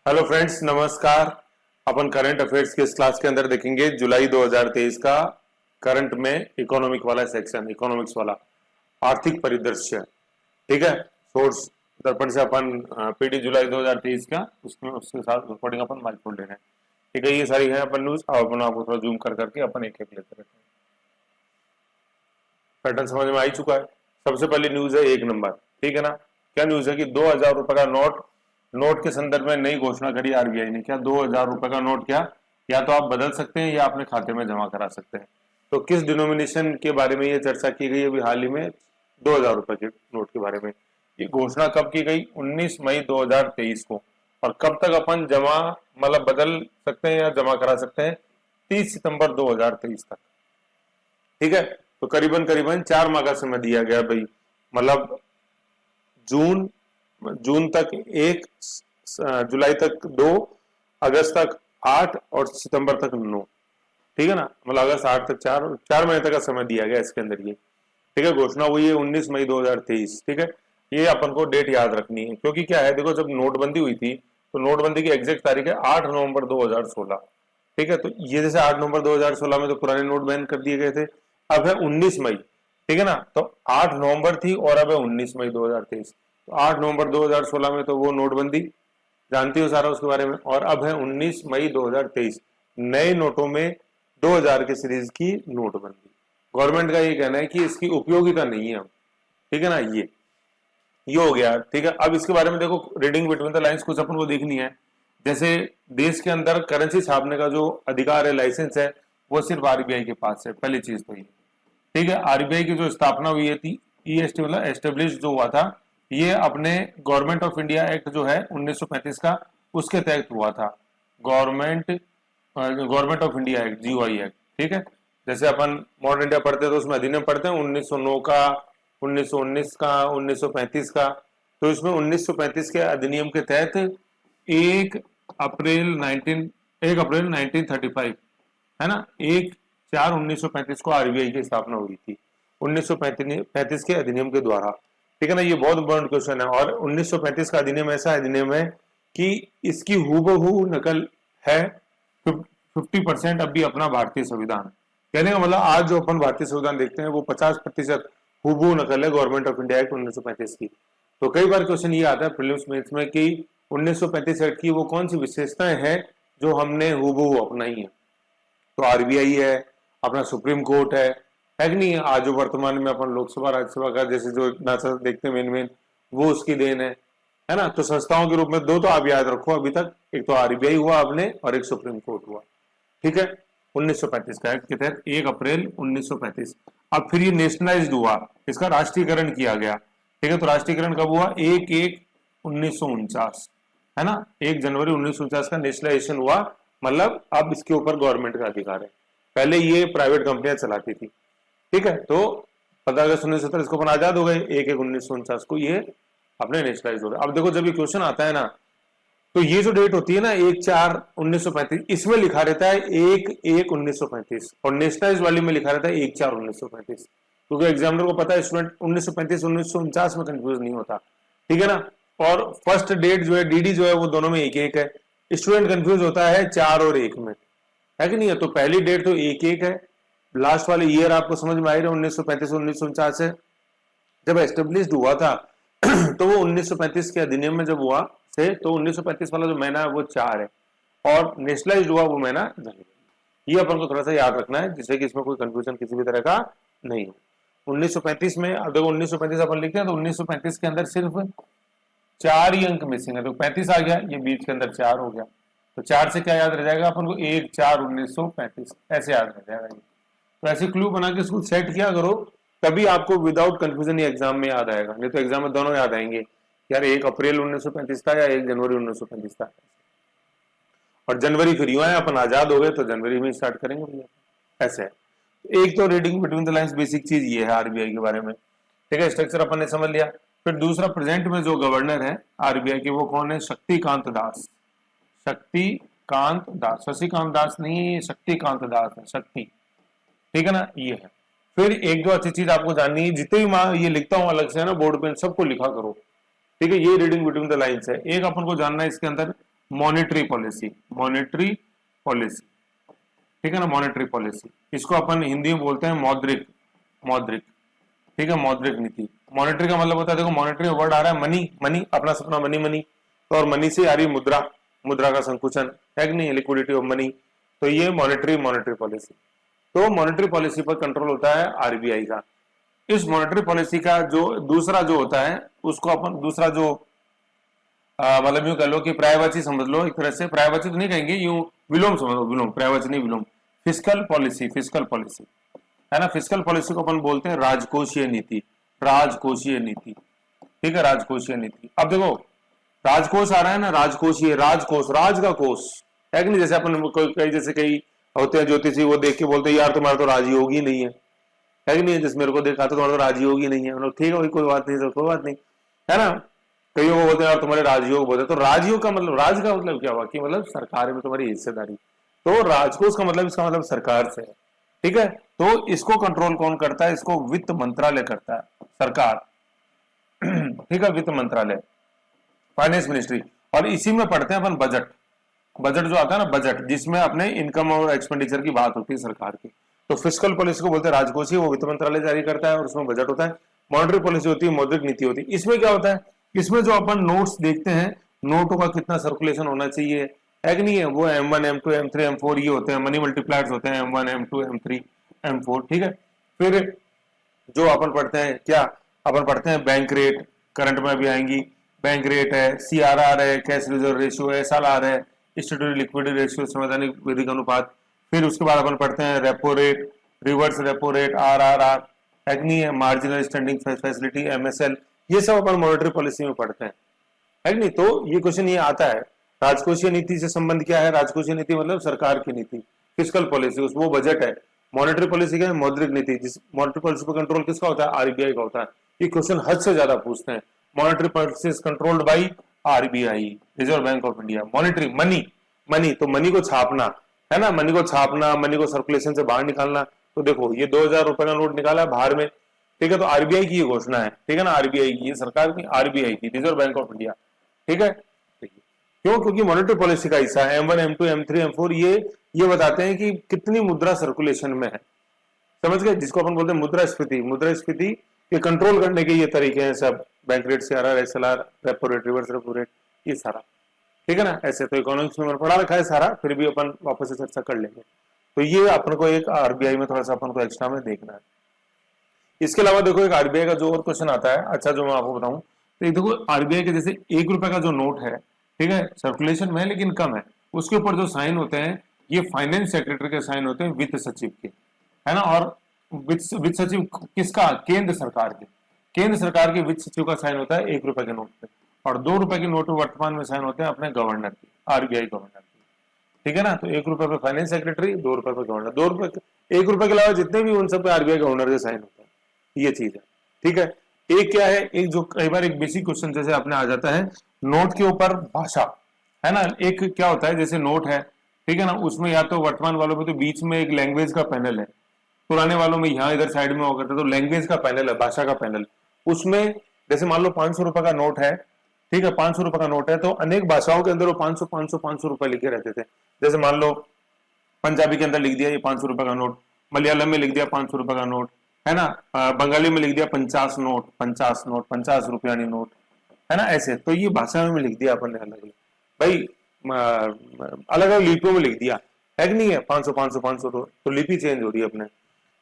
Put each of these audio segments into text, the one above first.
Hello friends, नमस्कार। अपन current affairs के इस क्लास के अंदर देखेंगे जुलाई 2023 का करंट में इकोनॉमिक वाला सेक्शन, इकोनॉमिक्स वाला आर्थिक परिदृश्य। ठीक है, सोर्स दर्पण से अपन पीडी जुलाई 2023 का उसमें उसके साथ रिकॉर्डिंग अपन माइक्रोन ले रहे हैं। ठीक है, ये सारी है अपन न्यूज। अब अपन आपको थोड़ा जूम कर करके अपन एक एक लेते रहते हैं। पैटर्न समझ में आ ही चुका है। सबसे पहली न्यूज है 1 नंबर। ठीक है ना, क्या न्यूज है कि 2000 रुपए का नोट के संदर्भ में नई घोषणा करी आरबीआई ने। क्या 2000 रुपए का नोट क्या या तो आप बदल सकते हैं या अपने खाते में जमा करा सकते हैं। तो किस डिनोमिनेशन के बारे में ये चर्चा की गई अभी हाल ही में? 2000 रुपए के नोट के बारे में। ये घोषणा कब की गई? 19 मई 2023 को। और कब तक अपन जमा मतलब बदल सकते हैं या जमा करा सकते हैं? 30 सितंबर 2023 तक। ठीक है, तो करीबन करीबन 4 माह का समय दिया गया भाई। मतलब जून तक 1, जुलाई तक 2, अगस्त तक 8 और सितंबर तक 9। ठीक है ना, मतलब अगस्त 8 तक 4 महीने तक का समय दिया गया इसके अंदर ये। ठीक है, घोषणा हुई है 19 मई 2023। ठीक है, ये अपन को डेट याद रखनी है क्योंकि क्या है, देखो जब नोटबंदी हुई थी तो नोटबंदी की एग्जैक्ट तारीख है 8 नवंबर 2016। ठीक है, तो ये जैसे 8 नवंबर 2016 में तो पुराने नोट बैन कर दिए गए थे। अब है 19 मई। ठीक है ना, तो 8 नवंबर थी और अब है 19 मई 2023। तो 8 नवंबर 2016 में तो वो नोटबंदी जानती हो सारा उसके बारे में। और अब है 19 मई 2023, नए नोटों में 2000 के सीरीज की नोटबंदी। गवर्नमेंट का ये कहना है कि इसकी उपयोगिता नहीं है। ठीक है ना, ये हो गया। ठीक है, अब इसके बारे में देखो, रीडिंग बिटवीन द लाइंस कुछ अपन को देखनी है। जैसे देश के अंदर करेंसी छापने का जो अधिकार है, लाइसेंस है, वो सिर्फ आरबीआई के पास है। पहली चीज तो ये। ठीक है, आरबीआई की जो स्थापना हुई थी, ईएसटी मतलब एस्टेब्लिश जो हुआ था, ये अपने गवर्नमेंट ऑफ इंडिया एक्ट जो है 1935 का, उसके तहत हुआ था। Government of India act, GOI act. ठीक है, जैसे अपन मॉडर्न इंडिया पढ़ते हैं तो उसमें अधिनियम पढ़ते हैं 1909 का, 1919 का, 1935 का। तो इसमें 1935 के अधिनियम के तहत 1 अप्रैल 1935 है ना, 1/4/1935 को आरबीआई की स्थापना हुई थी 1935 के अधिनियम के द्वारा। ठीक है ना, ये बहुत इंपॉर्टेंट क्वेश्चन है। और 1935 का अधिनियम ऐसा अधिनियम है कि इसकी हूबहू नकल है 50% अब भी अपना भारतीय संविधान। कहने का मतलब आज जो अपन भारतीय संविधान देखते हैं वो 50% हूबहू नकल है गवर्नमेंट ऑफ इंडिया एक्ट 1935 की। तो कई बार क्वेश्चन ये आता है प्रीलिम्स मेंस में कि 1935 एक्ट की वो कौन सी विशेषताएं हैं जो हमने हूबहू अपनाई है। तो आरबीआई है, अपना सुप्रीम कोर्ट है कि नहीं है। आज जो वर्तमान में अपन लोकसभा राज्यसभा का जैसे जो ढांचा देखते हैं मेन वो उसकी देन है ना। तो संस्थाओं के रूप में 2 तो आप याद रखो अभी तक, एक तो आरबीआई हुआ अपने और एक सुप्रीम कोर्ट हुआ। ठीक है, 1935 का एक्ट के तहत 1 अप्रैल 1935। अब फिर ये नेशनलाइज्ड हुआ, इसका राष्ट्रीयकरण किया गया। ठीक है, तो राष्ट्रीयकरण कब हुआ? 1/1/1949 है ना, 1 जनवरी 1949 का नेशनलाइजेशन हुआ। मतलब अब इसके ऊपर गवर्नमेंट का अधिकार है, पहले ये प्राइवेट कंपनियां चलाती थी। ठीक है, तो 15 अगस्त 1970 इसको अपन आजाद हो गए, 1/1/1949 को ये अपने नेशनलाइज हो गए। अब देखो जब ये क्वेश्चन आता है ना, तो ये जो डेट होती है ना 1/4/1935, इसमें लिखा रहता है 1/1/1935 और नेशनलाइज वाली में लिखा रहता है 1/4/1935, क्योंकि एग्जामिनर को पता है स्टूडेंट 1935 1949 में कंफ्यूज नहीं होता। ठीक है ना, और फर्स्ट डेट जो है डीडी जो है वो दोनों में 1/1 है। स्टूडेंट कंफ्यूज होता है 4 और 1 में, है कि नहीं है। तो पहली डेट तो 1/1 है, लास्ट वाले ईयर आपको समझ में आ रहा है 1935 1949 है जब एस्टेब्लिश्ड हुआ था। तो वो 1935 के अधिनियम में जब हुआ से, तो 1935 वाला जो महीना है वो 4 है और नेशनलाइज्ड हुआ वो महीना जनवरी। ये अपन को थोड़ा सा याद रखना है जिससे कि इसमें कोई कंफ्यूजन किसी भी तरह का नहीं हो। 1935 में, अब देखो 1935 अपन लिखते हैं तो 1935 के अंदर सिर्फ 4 ही अंक मिसिंग है, तो 35 आ गया, ये बीच के अंदर 4 हो गया। तो 4 से क्या याद रह जाएगा अपन को? 1/4/1935 ऐसे याद रह जाएगा ये। तो ऐसे क्लू बना के इसको सेट किया करो, तभी आपको विदाउट कंफ्यूजन ये एग्जाम में याद आएगा। नहीं तो एग्जाम में दोनों याद आएंगे, यार 1 अप्रैल 1935 था या 1 जनवरी 1935 था। और जनवरी फिर यूं है अपन आजाद हो गए तो जनवरी में स्टार्ट करेंगे भैया, ऐसे है। एक तो reading between the lines basic चीज ये है आरबीआई के बारे में। ठीक है, स्ट्रक्चर अपन ने समझ लिया। फिर दूसरा, प्रेजेंट में जो गवर्नर है आरबीआई के वो कौन है? शक्तिकांत दास। शक्तिकांत दास, शशिकांत दास नहीं, शक्तिकांत दास है, शक्ति। ठीक है ना, ये है। फिर एक दो अच्छी चीज आपको जाननी है, जितने भी ये लिखता हूं अलग से है ना बोर्ड पे, सबको लिखा करो। ठीक है, ये रीडिंग बिटवीन द लाइंस है। एक अपन को जानना है इसके अंदर मॉनेटरी पॉलिसी, मॉनेटरी पॉलिसी, ठीक है ना, मॉनेटरी पॉलिसी, इसको अपन हिंदी में बोलते हैं मौद्रिक, मौद्रिक, ठीक है, मौद्रिक नीति। मॉनेटरी का मतलब होता है, देखो मॉनेटरी वर्ड आ रहा है मनी, मनी अपना सपना मनी, मनी तो, और मनी से आ रही मुद्रा, मुद्रा का संकुचन है कि नहीं, लिक्विडिटी ऑफ मनी, तो ये मॉनेटरी, मॉनेटरी पॉलिसी। तो मॉनेटरी पॉलिसी पर कंट्रोल होता है आरबीआई का। इस मॉनेटरी पॉलिसी का जो दूसरा जो होता है उसको अपन दूसरा जो मतलब यूं कह लो कि पर्यायवाची समझ लो, एक तरह से पर्यायवाची तो नहीं कहेंगे, यूं विलोम समझ लो, विलोम, पर्यायवाची नहीं विलोम, फिस्कल पॉलिसी, फिस्कल पॉलिसी है ना। फिस्कल पॉलिसी को अपन बोलते हैं राजकोषीय नीति, राजकोषीय नीति, ठीक है, राजकोषीय नीति। अब देखो राजकोष आ रहा है ना, राजकोषीय, राजकोष, राज का कोष है कि नहीं, जैसे अपन कई जैसे कई होते हैं ज्योतिषी, वो देख के बोलते हैं यार तुम्हारा तो राजयोग ही नहीं है कि नहीं, जैसे मेरे को देखा तो तुम्हारा तो राजयोग ही नहीं है, मतलब ठीक है कोई बात नहीं, तो कोई बात नहीं है ना। कई वो बोलते हैं यार तुम्हारे राजयोग बोलते हैं, तो राजयोग का मतलब, राज का मतलब क्या हुआ कि मतलब सरकार में तुम्हारी हिस्सेदारी, तो राजकोष का मतलब, इसका मतलब सरकार से है, ठीक है। तो इसको कंट्रोल कौन करता है, इसको वित्त मंत्रालय करता है, सरकार, ठीक है, वित्त मंत्रालय, फाइनेंस मिनिस्ट्री। और इसी में पढ़ते हैं अपन बजट, बजट जो आता है ना, बजट जिसमें अपने इनकम और एक्सपेंडिचर की बात होती है सरकार की। तो फिस्कल पॉलिसी को बोलते हैं राजकोषीय, वो वित्त मंत्रालय जारी करता है और उसमें बजट होता है। मॉनेटरी पॉलिसी होती है, मौद्रिक नीति होती है। इसमें क्या होता है, इसमें जो अपन नोट्स देखते हैं, नोटों का कितना सर्कुलेशन होना चाहिए है कि नहीं है, वो M1 M2 M3 M4 ये होते हैं, मनी मल्टीप्लायर्स होते हैं, M1 M2 M3 M4, ठीक है। फिर जो अपन पढ़ते हैं क्या, अपन पढ़ते हैं बैंक रेट, करंट में भी आएंगी, बैंक रेट है, CRR है, कैश रिजर्व रेशियो है, SLR है, स्टैट्यूटरी लिक्विडिटी रेशियो, संवैधानिक विधिक अनुपात। फिर उसके बाद अपन पढ़ते हैं repo rate, reverse repo rate, RRR है नहीं है, मार्जिनल स्टैंडिंग फैसिलिटी, MSL, ये सब अपन मॉनेटरी पॉलिसी में पढ़ते हैं है नहीं। तो ये क्वेश्चन ये आता है, राजकोषीय नीति से संबंध क्या है, राजकोषीय नीति मतलब सरकार की नीति, फिस्कल पॉलिसी वो बजट है, मॉनेटरी पॉलिसी क्या है, मौद्रिक नीति, जिस मॉनेटरी पॉलिसी पर कंट्रोल किसका होता है, आरबीआई का होता है। ये क्वेश्चन हद से ज्यादा पूछते हैं। Monetary policy is controlled by RBI, reserve bank of India. Monetary, money, money तो मनी को छापना है ना, मनी को छापना, मनी को सर्कुलेशन से बाहर निकालना। तो देखो ये 2000 रुपए का नोट निकाला है बाहर में, ठीक है, तो आरबीआई की ये घोषणा है, ठीक है ना, आरबीआई की, ये सरकार की, आरबीआई की, रिजर्व बैंक ऑफ इंडिया, ठीक है। क्यों, क्योंकि मॉनेटरी पॉलिसी का हिस्सा है। M1 M2 M3 M4 ये बताते हैं कि कितनी मुद्रा सर्कुलेशन में है, समझ गए, जिसको अपन बोलते हैं मुद्रास्फीति। मुद्रास्फीति ये कंट्रोल करने के ये तरीके हैं सब, bank rate, CRR, SLR, repo rate, reverse repo rate, ये सारा, ठीक है ना। ऐसे तो इकोनॉमिक्स में पढ़ा रखा है सारा, फिर भी अपन वापस से चर्चा कर लेंगे। तो ये अपन को एक आरबीआई में थोड़ा सा अपन को एक्स्ट्रा में देखना है। इसके अलावा देखो एक आरबीआई का जो और क्वेश्चन आता है, अच्छा जो मैं आपको बताऊं, तो एक देखो आरबीआई के जैसे 1 रुपए का जो नोट है, ठीक है, सर्कुलेशन में है लेकिन कम है, उसके ऊपर जो साइन होते हैं ये फाइनेंस सेक्रेटरी के साइन होते हैं, वित्त सचिव के, है ना। और वित्त सचिव किसका, केंद्र सरकार के, केंद्र सरकार के वित्त सचिव का साइन होता है 1 रुपए के नोट पे, और 2 रुपए के नोट वर्तमान में साइन होते हैं अपने गवर्नर के, आरबीआई गवर्नर के, ठीक है ना। तो 1 रुपए पे फाइनेंस सेक्रेटरी, 2 रुपए पे गवर्नर, 2 रुपए 1 रुपए के अलावा जितने भी उन सब पे आरबीआई गवर्नर के साइन होते हैं, ये चीज है, ठीक है। एक क्या है, एक जो कई बार एक बेसिक क्वेश्चन जैसे आपने आ जाता है, नोट के ऊपर भाषा, है ना। एक क्या होता है, जैसे नोट है, ठीक है ना, उसमें या तो वर्तमान वालों में तो बीच में एक लैंग्वेज का पैनल है, पुराने वालों में यहाँ इधर साइड में होगा, तो लैंग्वेज का पैनल है, भाषा का पैनल। उसमें जैसे मान लो 500 रुपए का नोट है, ठीक है, 500 रुपए का नोट है, तो अनेक भाषाओं के अंदर वो 500 रुपए लिखे रहते थे। जैसे मान लो पंजाबी के अंदर लिख दिया ये 500 रुपए का नोट, मलयालम में लिख दिया 500 रुपए का नोट, है ना, बंगाली में लिख दिया 50 नोट, 50 रुपयानी नोट, है ना, ऐसे। तो ये भाषा में लिख दिया अपन ने अलग अलग, भाई अलग अलग लिपियों में लिख दिया है कि नहीं है, 500 तो लिपि चेंज हो रही है अपने,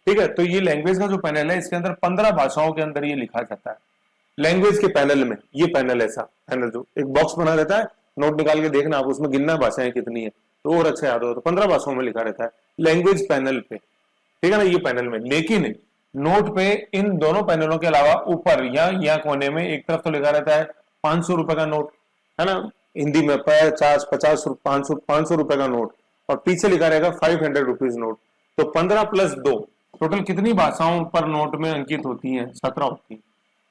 ठीक है। तो ये लैंग्वेज का जो पैनल है, इसके अंदर 15 भाषाओं के अंदर ये लिखा जाता है, लैंग्वेज के पैनल में। ये पैनल ऐसा पैनल जो एक बॉक्स बना रहता है, नोट निकाल के देखना आप, उसमें गिनना भाषाएं कितनी है, तो और अच्छा याद हो, तो 15 भाषाओं में लिखा रहता है लैंग्वेज पैनल पे, ठीक है ना, ये पैनल में। लेकिन नोट पे इन दोनों पैनलों के अलावा ऊपर या कोने में एक तरफ तो लिखा रहता है 500 रुपए का नोट, है ना, हिंदी में 50 500 रुपए का नोट, और पीछे लिखा रहेगा 500 रुपीज नोट। तो 15 प्लस 2 टोटल कितनी भाषाओं पर नोट में अंकित होती हैं, 17 होती हैं।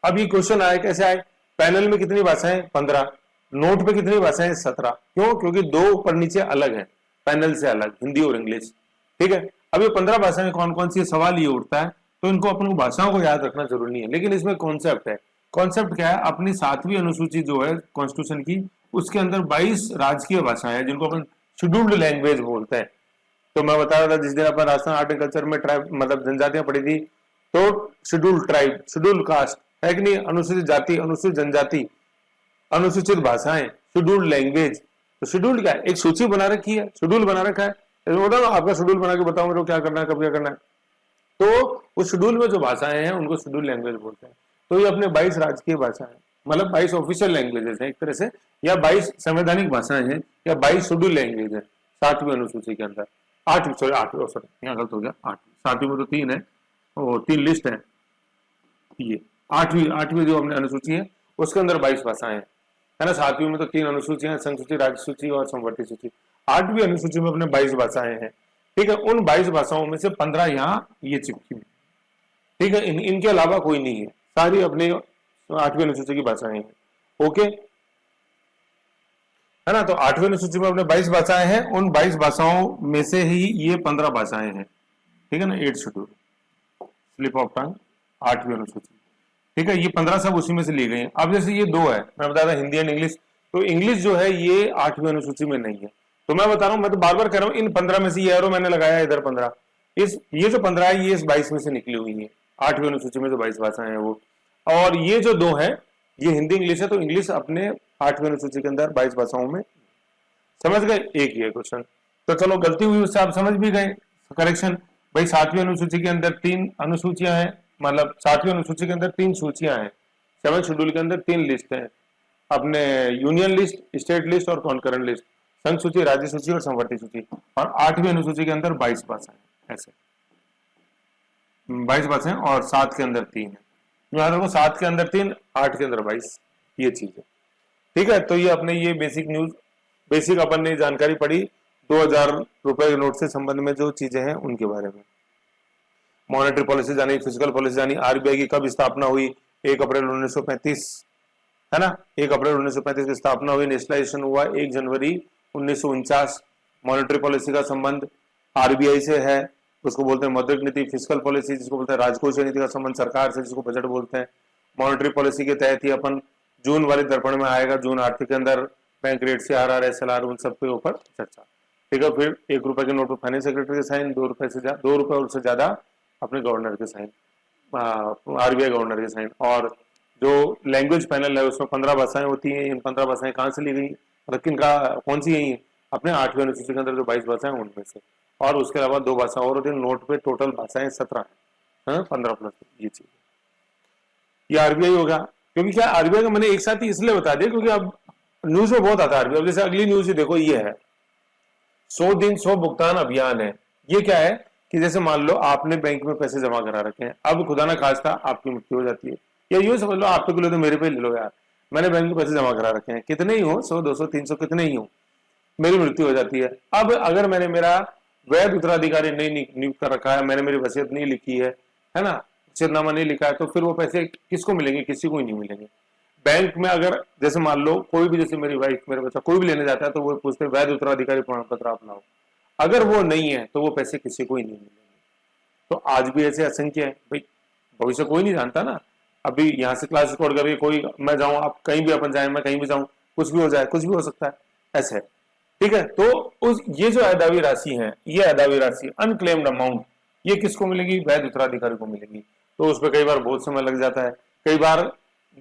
अब ये क्वेश्चन आए, कैसे आए, पैनल में कितनी भाषाएं, 15, नोट पे कितनी भाषाएं, 17। क्यों, क्योंकि 2 ऊपर नीचे अलग है, पैनल से अलग, हिंदी और इंग्लिश, ठीक है। अब ये 15 भाषाएं कौन कौन सी, सवाल ये उठता है, तो इनको अपन को भाषाओं को याद रखना जरूरी नहीं है, लेकिन इसमें कॉन्सेप्ट है। कॉन्सेप्ट क्या है, अपनी 7वीं अनुसूची जो है कॉन्स्टिट्यूशन की, उसके अंदर 22 राजकीय भाषाएं हैं जिनको अपन शेड्यूल्ड लैंग्वेज बोलते हैं। तो मैं बता रहा था जिस दिन अपन राजस्थान आर्ट एंड कल्चर में ट्राइब मतलब जनजातियां पढ़ी थी, तो शेड्यूल्ड ट्राइब, शेड्यूल्ड कास्ट है कि नहीं, अनुसूचित जाति, अनुसूचित जनजाति, अनुसूचित भाषाएं, शेड्यूल्ड लैंग्वेज। तो शेड्यूल्ड क्या है, एक सूची बना रखी है, शेड्यूल बना रखा है। बताओ आपका शेड्यूल बना के बताओ मेरे को क्या करना है, कब क्या करना है। तो उस शेड्यूल में जो भाषाएं हैं उनको शेड्यूल लैंग्वेज बोलते हैं। तो ये अपने 22 राजकीय भाषाएं, मतलब 22 ऑफिशियल लैंग्वेजेस हैं एक तरह से, या 22 संवैधानिक भाषाएं हैं, या 22 शेड्यूल लैंग्वेज है 7वीं अनुसूची के अंदर। 8वीं यहाँ गलत हो गया, 8वीं, 7वीं में तो 3 है और 3 लिस्ट है। ये 8वीं जो अपने अनुसूची है उसके अंदर 22 भाषाएं हैं, है ना। 7वीं में तो 3 अनुसूचियां, संघ सूची, राज्य सूची और संवर्ती सूची। 8वीं अनुसूची में अपने 22 भाषाएं हैं, ठीक है। उन 22 भाषाओं में से 15 यहाँ ये चिपकी हुई, ठीक है। इनके अलावा कोई नहीं है, सारी अपने 8वीं अनुसूची की भाषाएं हैं, ओके, है ना। तो 8वीं अनुसूची में अपने 22 भाषाएं हैं, उन 22 भाषाओं में से ही ये 15 भाषाएं हैं, ठीक है ना। 8 शेड्यूल, स्लिप ऑफ टंग, 8वीं अनुसूची, ठीक है। ये 15 सब उसी में से ली गई हैं। अब जैसे ये 2 है, मैं बता रहा हिंदी एंड इंग्लिश, तो इंग्लिश जो है ये 8वीं अनुसूची में नहीं है। तो मैं बता रहा हूं, मैं तो बार बार कह रहा हूं, इन 15 में से ये एरो मैंने लगाया इधर 15, ये जो 15 है ये इस 22 में से निकली हुई है। 8वीं अनुसूची में जो 22 भाषाएं हैं वो, और ये जो 2 है ये हिंदी इंग्लिश है। तो इंग्लिश अपने 8वीं अनुसूची के अंदर 22 भाषाओं में, समझ गए। एक ही है क्वेश्चन, तो चलो गलती हुई उससे आप समझ भी गए, करेक्शन। भाई 7वीं अनुसूची के अंदर 3 अनुसूचियां हैं, मतलब 7वीं अनुसूची के अंदर 3 सूचियां हैं, 7 शेड्यूल के अंदर 3 लिस्ट हैं, अपने यूनियन लिस्ट, स्टेट लिस्ट और कॉन्करेंट लिस्ट, संघ सूची, राज्य सूची और संवर्ती सूची। और 8वीं अनुसूची के अंदर 22 भाषाएं, ऐसे 22 भाषाएं, और 7 के अंदर 3 है। याद रखो 7 के अंदर 3, 8 के अंदर 22, ये चीज है, ठीक है। तो ये अपने ये बेसिक न्यूज, बेसिक अपन ने जानकारी पढ़ी 2000 रुपए के नोट से संबंध में जो चीजें हैं उनके बारे में। मॉनेटरी पॉलिसी जानी, फिजिकल पॉलिसी जानी, आरबीआई की कब स्थापना हुई, 1 अप्रैल 1935, है ना। 1 अप्रैल 1935 की स्थापना हुई, नेशनलाइजेशन हुआ 1 जनवरी 1949। मॉनेटरी पॉलिसी का संबंध आरबीआई से है, उसको बोलते हैं मौद्रिक नीति। फिजिकल पॉलिसी जिसको बोलते हैं राजकोषीय नीति का संबंध सरकार से, जिसको बजट बोलते हैं। मॉनेटरी पॉलिसी के तहत ही अपन जून वाले दर्पण में आएगा, जून आर्थिक के अंदर बैंक रेट से आरआर, एसएलआर, उन सब के ऊपर चर्चा, ठीक है। फिर 1 रुपए के नोट पर फाइनेंस सेक्रेटरी के साइन, 2 रुपए और उससे ज्यादा अपने गवर्नर के साइन, आरबीआई गवर्नर के साइन। और जो लैंग्वेज पैनल है उसमें 15 भाषाएं होती हैं। इन 15 भाषाएं कहाँ से ली गई, मतलब किनका, कौन सी है, अपने 8वीं अनुसूची के अंदर जो 22 भाषाएं उनमें से। और उसके अलावा 2 भाषा और होती है, नोट पे टोटल भाषाएं 17 है, 15 प्लस ये चीज। ये आरबीआई होगा, क्योंकि क्या आरबीआई का मैंने एक साथ ही इसलिए बता दिया क्योंकि अब न्यूज में बहुत आता है आरबीआई। जैसे अगली न्यूज देखो, ये है 100 दिन 100 भुगतान अभियान है। ये क्या है कि जैसे मान लो आपने बैंक में पैसे जमा करा रखे हैं, अब खुदा ना खास्ता आपकी मृत्यु हो जाती है, या यूं समझ लो आप पे ले तो मेरे पे ले लो यार, मैंने बैंक में पैसे जमा करा रखे हैं, कितने ही हो, 100 200 300 कितने ही हो, मेरी मृत्यु हो जाती है। अब अगर मैंने मेरा वैध उत्तराधिकारी नहीं नियुक्त कर रखा है, मैंने मेरी वसीयत नहीं लिखी है ना, वसीयतनामा नहीं लिखा है, तो फिर वो पैसे किसको मिलेंगे, किसी को ही नहीं मिलेंगे। बैंक में अगर जैसे मान लो कोई भी, जैसे मेरी वाइफ, मेरा बच्चा कोई भी लेने जाता है तो वो पूछते हैं वैध उत्तराधिकारी प्रमाण पत्र आप लाओ, अगर वो नहीं है तो वो पैसे किसी को ही नहीं मिलेंगे। तो आज भी ऐसे असंख्य है भाई, भविष्य कोई नहीं जानता ना। अभी यहाँ से क्लास रिकॉर्ड करके कोई, मैं जाऊं, आप कहीं भी अपन जाए, मैं कहीं भी जाऊं, कुछ भी हो जाए, कुछ भी हो सकता है, ऐसे है, ठीक है। तो उस ये जो अदावी राशि है, ये अदावी राशि अनक्लेम्ड अमाउंट, ये किसको मिलेगी, वैध उत्तराधिकारी को मिलेगी। तो उस पर कई बार बहुत समय लग जाता है, कई बार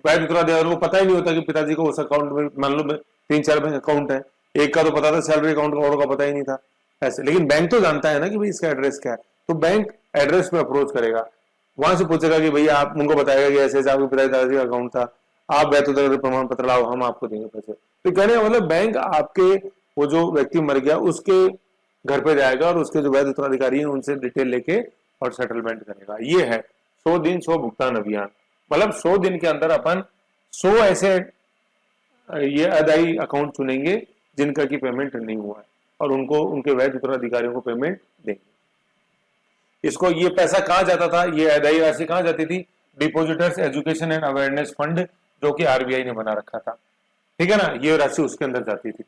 वैध उत्तराधिकारी को पता ही नहीं होता कि पिताजी को उस अकाउंट में, मान लो 3-4 बैंक अकाउंट है, एक का तो पता था सैलरी अकाउंट का, और का पता ही नहीं था ऐसे, लेकिन बैंक तो जानता है ना कि भाई इसका एड्रेस क्या है। तो बैंक एड्रेस पे अप्रोच करेगा, वहां से पूछेगा कि भैया आप, उनको बताएगा कि ऐसे आपके पिताजी दादाजी का अकाउंट था, आप वैध उत्तराधिकारी प्रमाण पत्र लाओ, हम आपको देंगे पैसे। तो कहने का मतलब बैंक आपके, वो जो व्यक्ति मर गया उसके घर पे जाएगा और उसके जो वैध उत्तराधिकारी हैं उनसे डिटेल लेके और सेटलमेंट करेगा। ये है 100 दिन 100 भुगतान अभियान। मतलब 100 दिन के अंदर अपन 100 ऐसे ये अदाई अकाउंट चुनेंगे जिनका की पेमेंट नहीं हुआ है, और उनको, उनके वैध उत्तराधिकारियों को पेमेंट देंगे। इसको, ये पैसा कहाँ जाता था, ये अदाई राशि कहाँ जाती थी, depositors education and awareness fund, जो कि आरबीआई ने बना रखा था, ठीक है ना, ये राशि उसके अंदर जाती थी,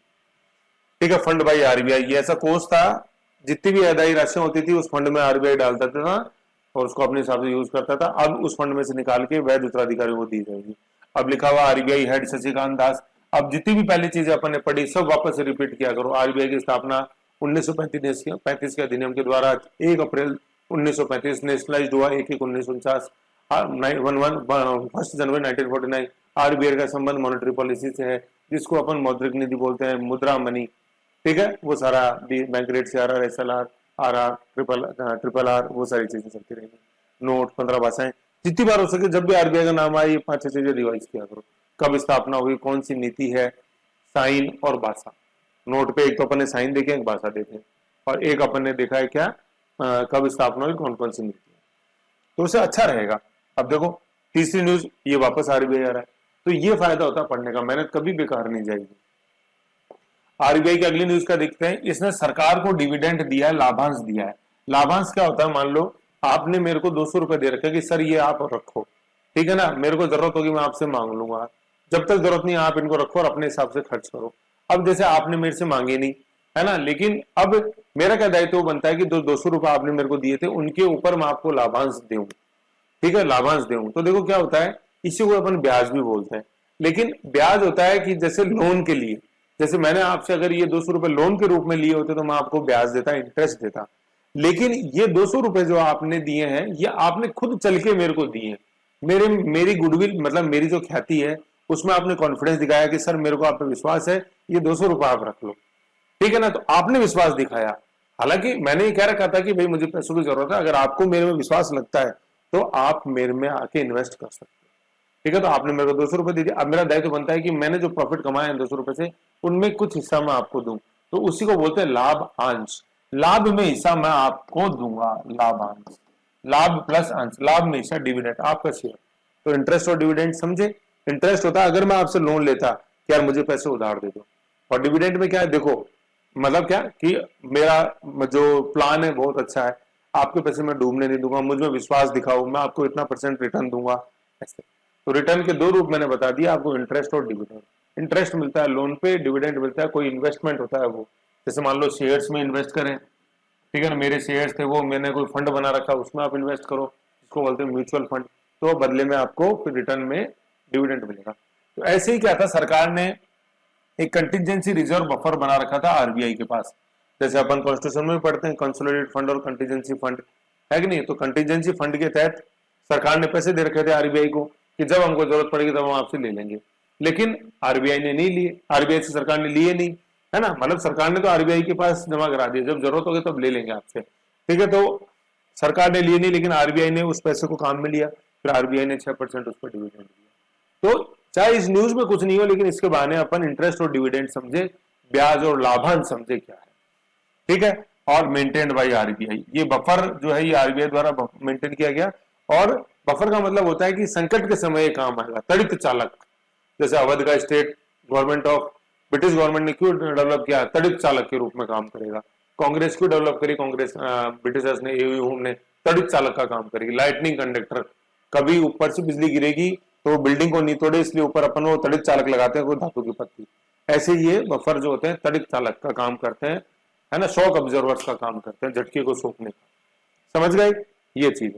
ठीक है। फंड बाई आरबीआई, ये ऐसा कोर्स था, जितनी भी अदाई राशि होती थी उस फंड में आरबीआई डालता था और उसको अपने हिसाब से यूज करता था। अब उस फंड में से निकाल के वैध उत्तराधिकारियों को दी जाएगी। अब लिखा हुआ आरबीआई हेड शशिकांत दास, अब जितनी भी पहली चीजें अपन ने पढ़ी सब वापस रिपीट किया करो। आरबीआई की स्थापना 1935 के अधिनियम के द्वारा 1 अप्रैल 1935 नेशनलाइज्ड हुआ, 1/1/1949। 1 जनवरी 1949 आरबीआई का संबंध मॉनेटरी पॉलिसी से है, जिसको अपन मौद्रिक नीति बोलते हैं, मुद्रा मनी, ठीक है। वो सारा bank rate CRR, SLR, RR, triple R, वो सारी चीजें चलती रहेंगी। नोट, 15 भाषाएं, जितनी बार हो सके जब भी आरबीआई का नाम आए 5-6 चीजें रिवाइज किया करो। कब स्थापना हुई, कौन सी नीति है, साइन और भाषा। नोट पे एक तो अपन ने साइन देखे, एक भाषा देखे, और एक अपन ने देखा है क्या कब स्थापना हुई, कौन कौन सी नीति है, तो उससे अच्छा रहेगा। अब देखो तीसरी न्यूज, ये वापस आरबीआई आ रहा है, तो ये फायदा होता है पढ़ने का, मेहनत कभी बेकार नहीं जाएगी। आरबीआई की अगली न्यूज का देखते हैं। इसने सरकार को डिविडेंड दिया है, लाभांश दिया है। लाभांश क्या होता है, मान लो आपने मेरे को 200 रुपए दे रखे कि सर ये आप रखो, ठीक है ना, मेरे को जरूरत होगी मैं आपसे मांग लूंगा, जब तक जरूरत नहीं आप इनको रखो और अपने हिसाब से खर्च करो। अब जैसे आपने मेरे से मांगे नहीं, है ना, लेकिन अब मेरा क्या दायित्व बनता है कि 200 रुपए आपने मेरे को दिए थे, उनके ऊपर मैं आपको लाभांश दूं, ठीक है, लाभांश दूं। तो देखो क्या होता है, इसी को अपन ब्याज भी बोलते हैं। लेकिन ब्याज होता है कि जैसे लोन के लिए, जैसे मैंने आपसे अगर ये 200 रुपए लोन के रूप में लिए होते तो मैं आपको ब्याज देता, इंटरेस्ट देता। लेकिन ये 200 रुपए जो आपने दिए हैं, ये आपने खुद चल के मेरे को दिए हैं। मेरी गुडविल, मतलब मेरी जो ख्याति है, उसमें आपने कॉन्फिडेंस दिखाया कि सर मेरे को आप पे विश्वास है, ये 200 रुपए आप रख लो, ठीक है ना। तो आपने विश्वास दिखाया। हालांकि मैंने ये कह रखा था कि भाई मुझे पैसों की जरूरत है, अगर आपको मेरे में विश्वास लगता है तो आप मेरे में आके इन्वेस्ट कर सकते हो, ठीक है। तो आपने मेरे को 200 रुपए दे दिया, अब मेरा दायित्व बनता है कि मैंने जो प्रॉफिट कमाया है 200 रुपए से, उनमें कुछ हिस्सा मैं आपको दूं, तो उसी को बोलते हैं लाभ अंश। लाभ में हिस्सा मैं आपको दूंगा, लाभ अंश, लाभ प्लस अंश, लाभ में हिस्सा डिविडेंड आपका शेयर। तो इंटरेस्ट और डिविडेंड समझे। इंटरेस्ट होता है अगर मैं आपसे लोन लेता कि यार मुझे पैसे उधार दे दो, और डिविडेंड में क्या है, देखो मतलब क्या कि मेरा जो प्लान है बहुत अच्छा है, आपके पैसे मैं डूबने नहीं दूंगा, मुझ में विश्वास दिखाओ, मैं आपको इतना % रिटर्न दूंगा, ऐसे। तो रिटर्न के 2 रूप मैंने बता दिया आपको, इंटरेस्ट और डिविडेंड। इंटरेस्ट मिलता है लोन पे, डिविडेंड मिलता है कोई इन्वेस्टमेंट होता है वो, जैसे मान लो शेयर्स में इन्वेस्ट करें, ठीक है ना, मेरे शेयर्स थे वो मैंने कोई फंड बना रखा, उसमें आप इन्वेस्ट करो, इसको बोलते हैं म्यूचुअल फंड, तो बदले में आपको फिर रिटर्न में डिविडेंड मिलेगा। तो ऐसे ही क्या था, सरकार ने एक कंटिजेंसी रिजर्व बफर बना रखा था आरबीआई के पास, जैसे अपन कॉन्स्टिट्यूशन में पढ़ते हैं कंसोलिडेटेड फंड और कंटिजेंसी फंड, है कि नहीं। तो कंटिजेंसी फंड के तहत सरकार ने पैसे दे रखे थे आरबीआई को कि जब हमको जरूरत पड़ेगी तब हम आपसे ले लेंगे, लेकिन आरबीआई ने नहीं लिए, आरबीआई से सरकार ने लिए नहीं, है ना, मतलब सरकार ने तो आरबीआई के पास जमा करा दिया, जब जरूरत होगी तब ले लेंगे आपसे, ठीक है। तो सरकार ने लिए नहीं, लेकिन आरबीआई ने उस पैसे को काम में लिया, फिर आरबीआई ने 6% उस पर डिविडेंड दिया। तो चाहे इस न्यूज में कुछ नहीं हो, लेकिन इसके बहाने अपन इंटरेस्ट और डिविडेंड समझे, ब्याज और लाभांश समझे क्या है, ठीक है। और मेंटेन्ड बाय आरबीआई, ये बफर जो है ये आरबीआई द्वारा मेंटेन किया गया, और बफर का मतलब होता है कि संकट के समय ये काम आएगा, तड़ित चालक। जैसे अवध का state government of British government ने क्यों डेवलप किया, तड़ित चालक के रूप में काम करेगा। कांग्रेस क्यों डेवलप करी, कांग्रेस ब्रिटिशर्स ने, एयू ने तड़ित चालक का काम करेगी। लाइटनिंग कंडक्टर, कभी ऊपर से बिजली गिरेगी तो वो बिल्डिंग को नहीं तोड़े, इसलिए ऊपर अपन वो तड़ित चालक लगाते हैं, कोई धातु की पत्ती। ऐसे ये बफर जो होते हैं तड़ित चालक का काम करते हैं, है ना, शॉक ऑब्जर्वर्स का काम करते हैं, झटके को सोखने का। समझ गए, ये चीज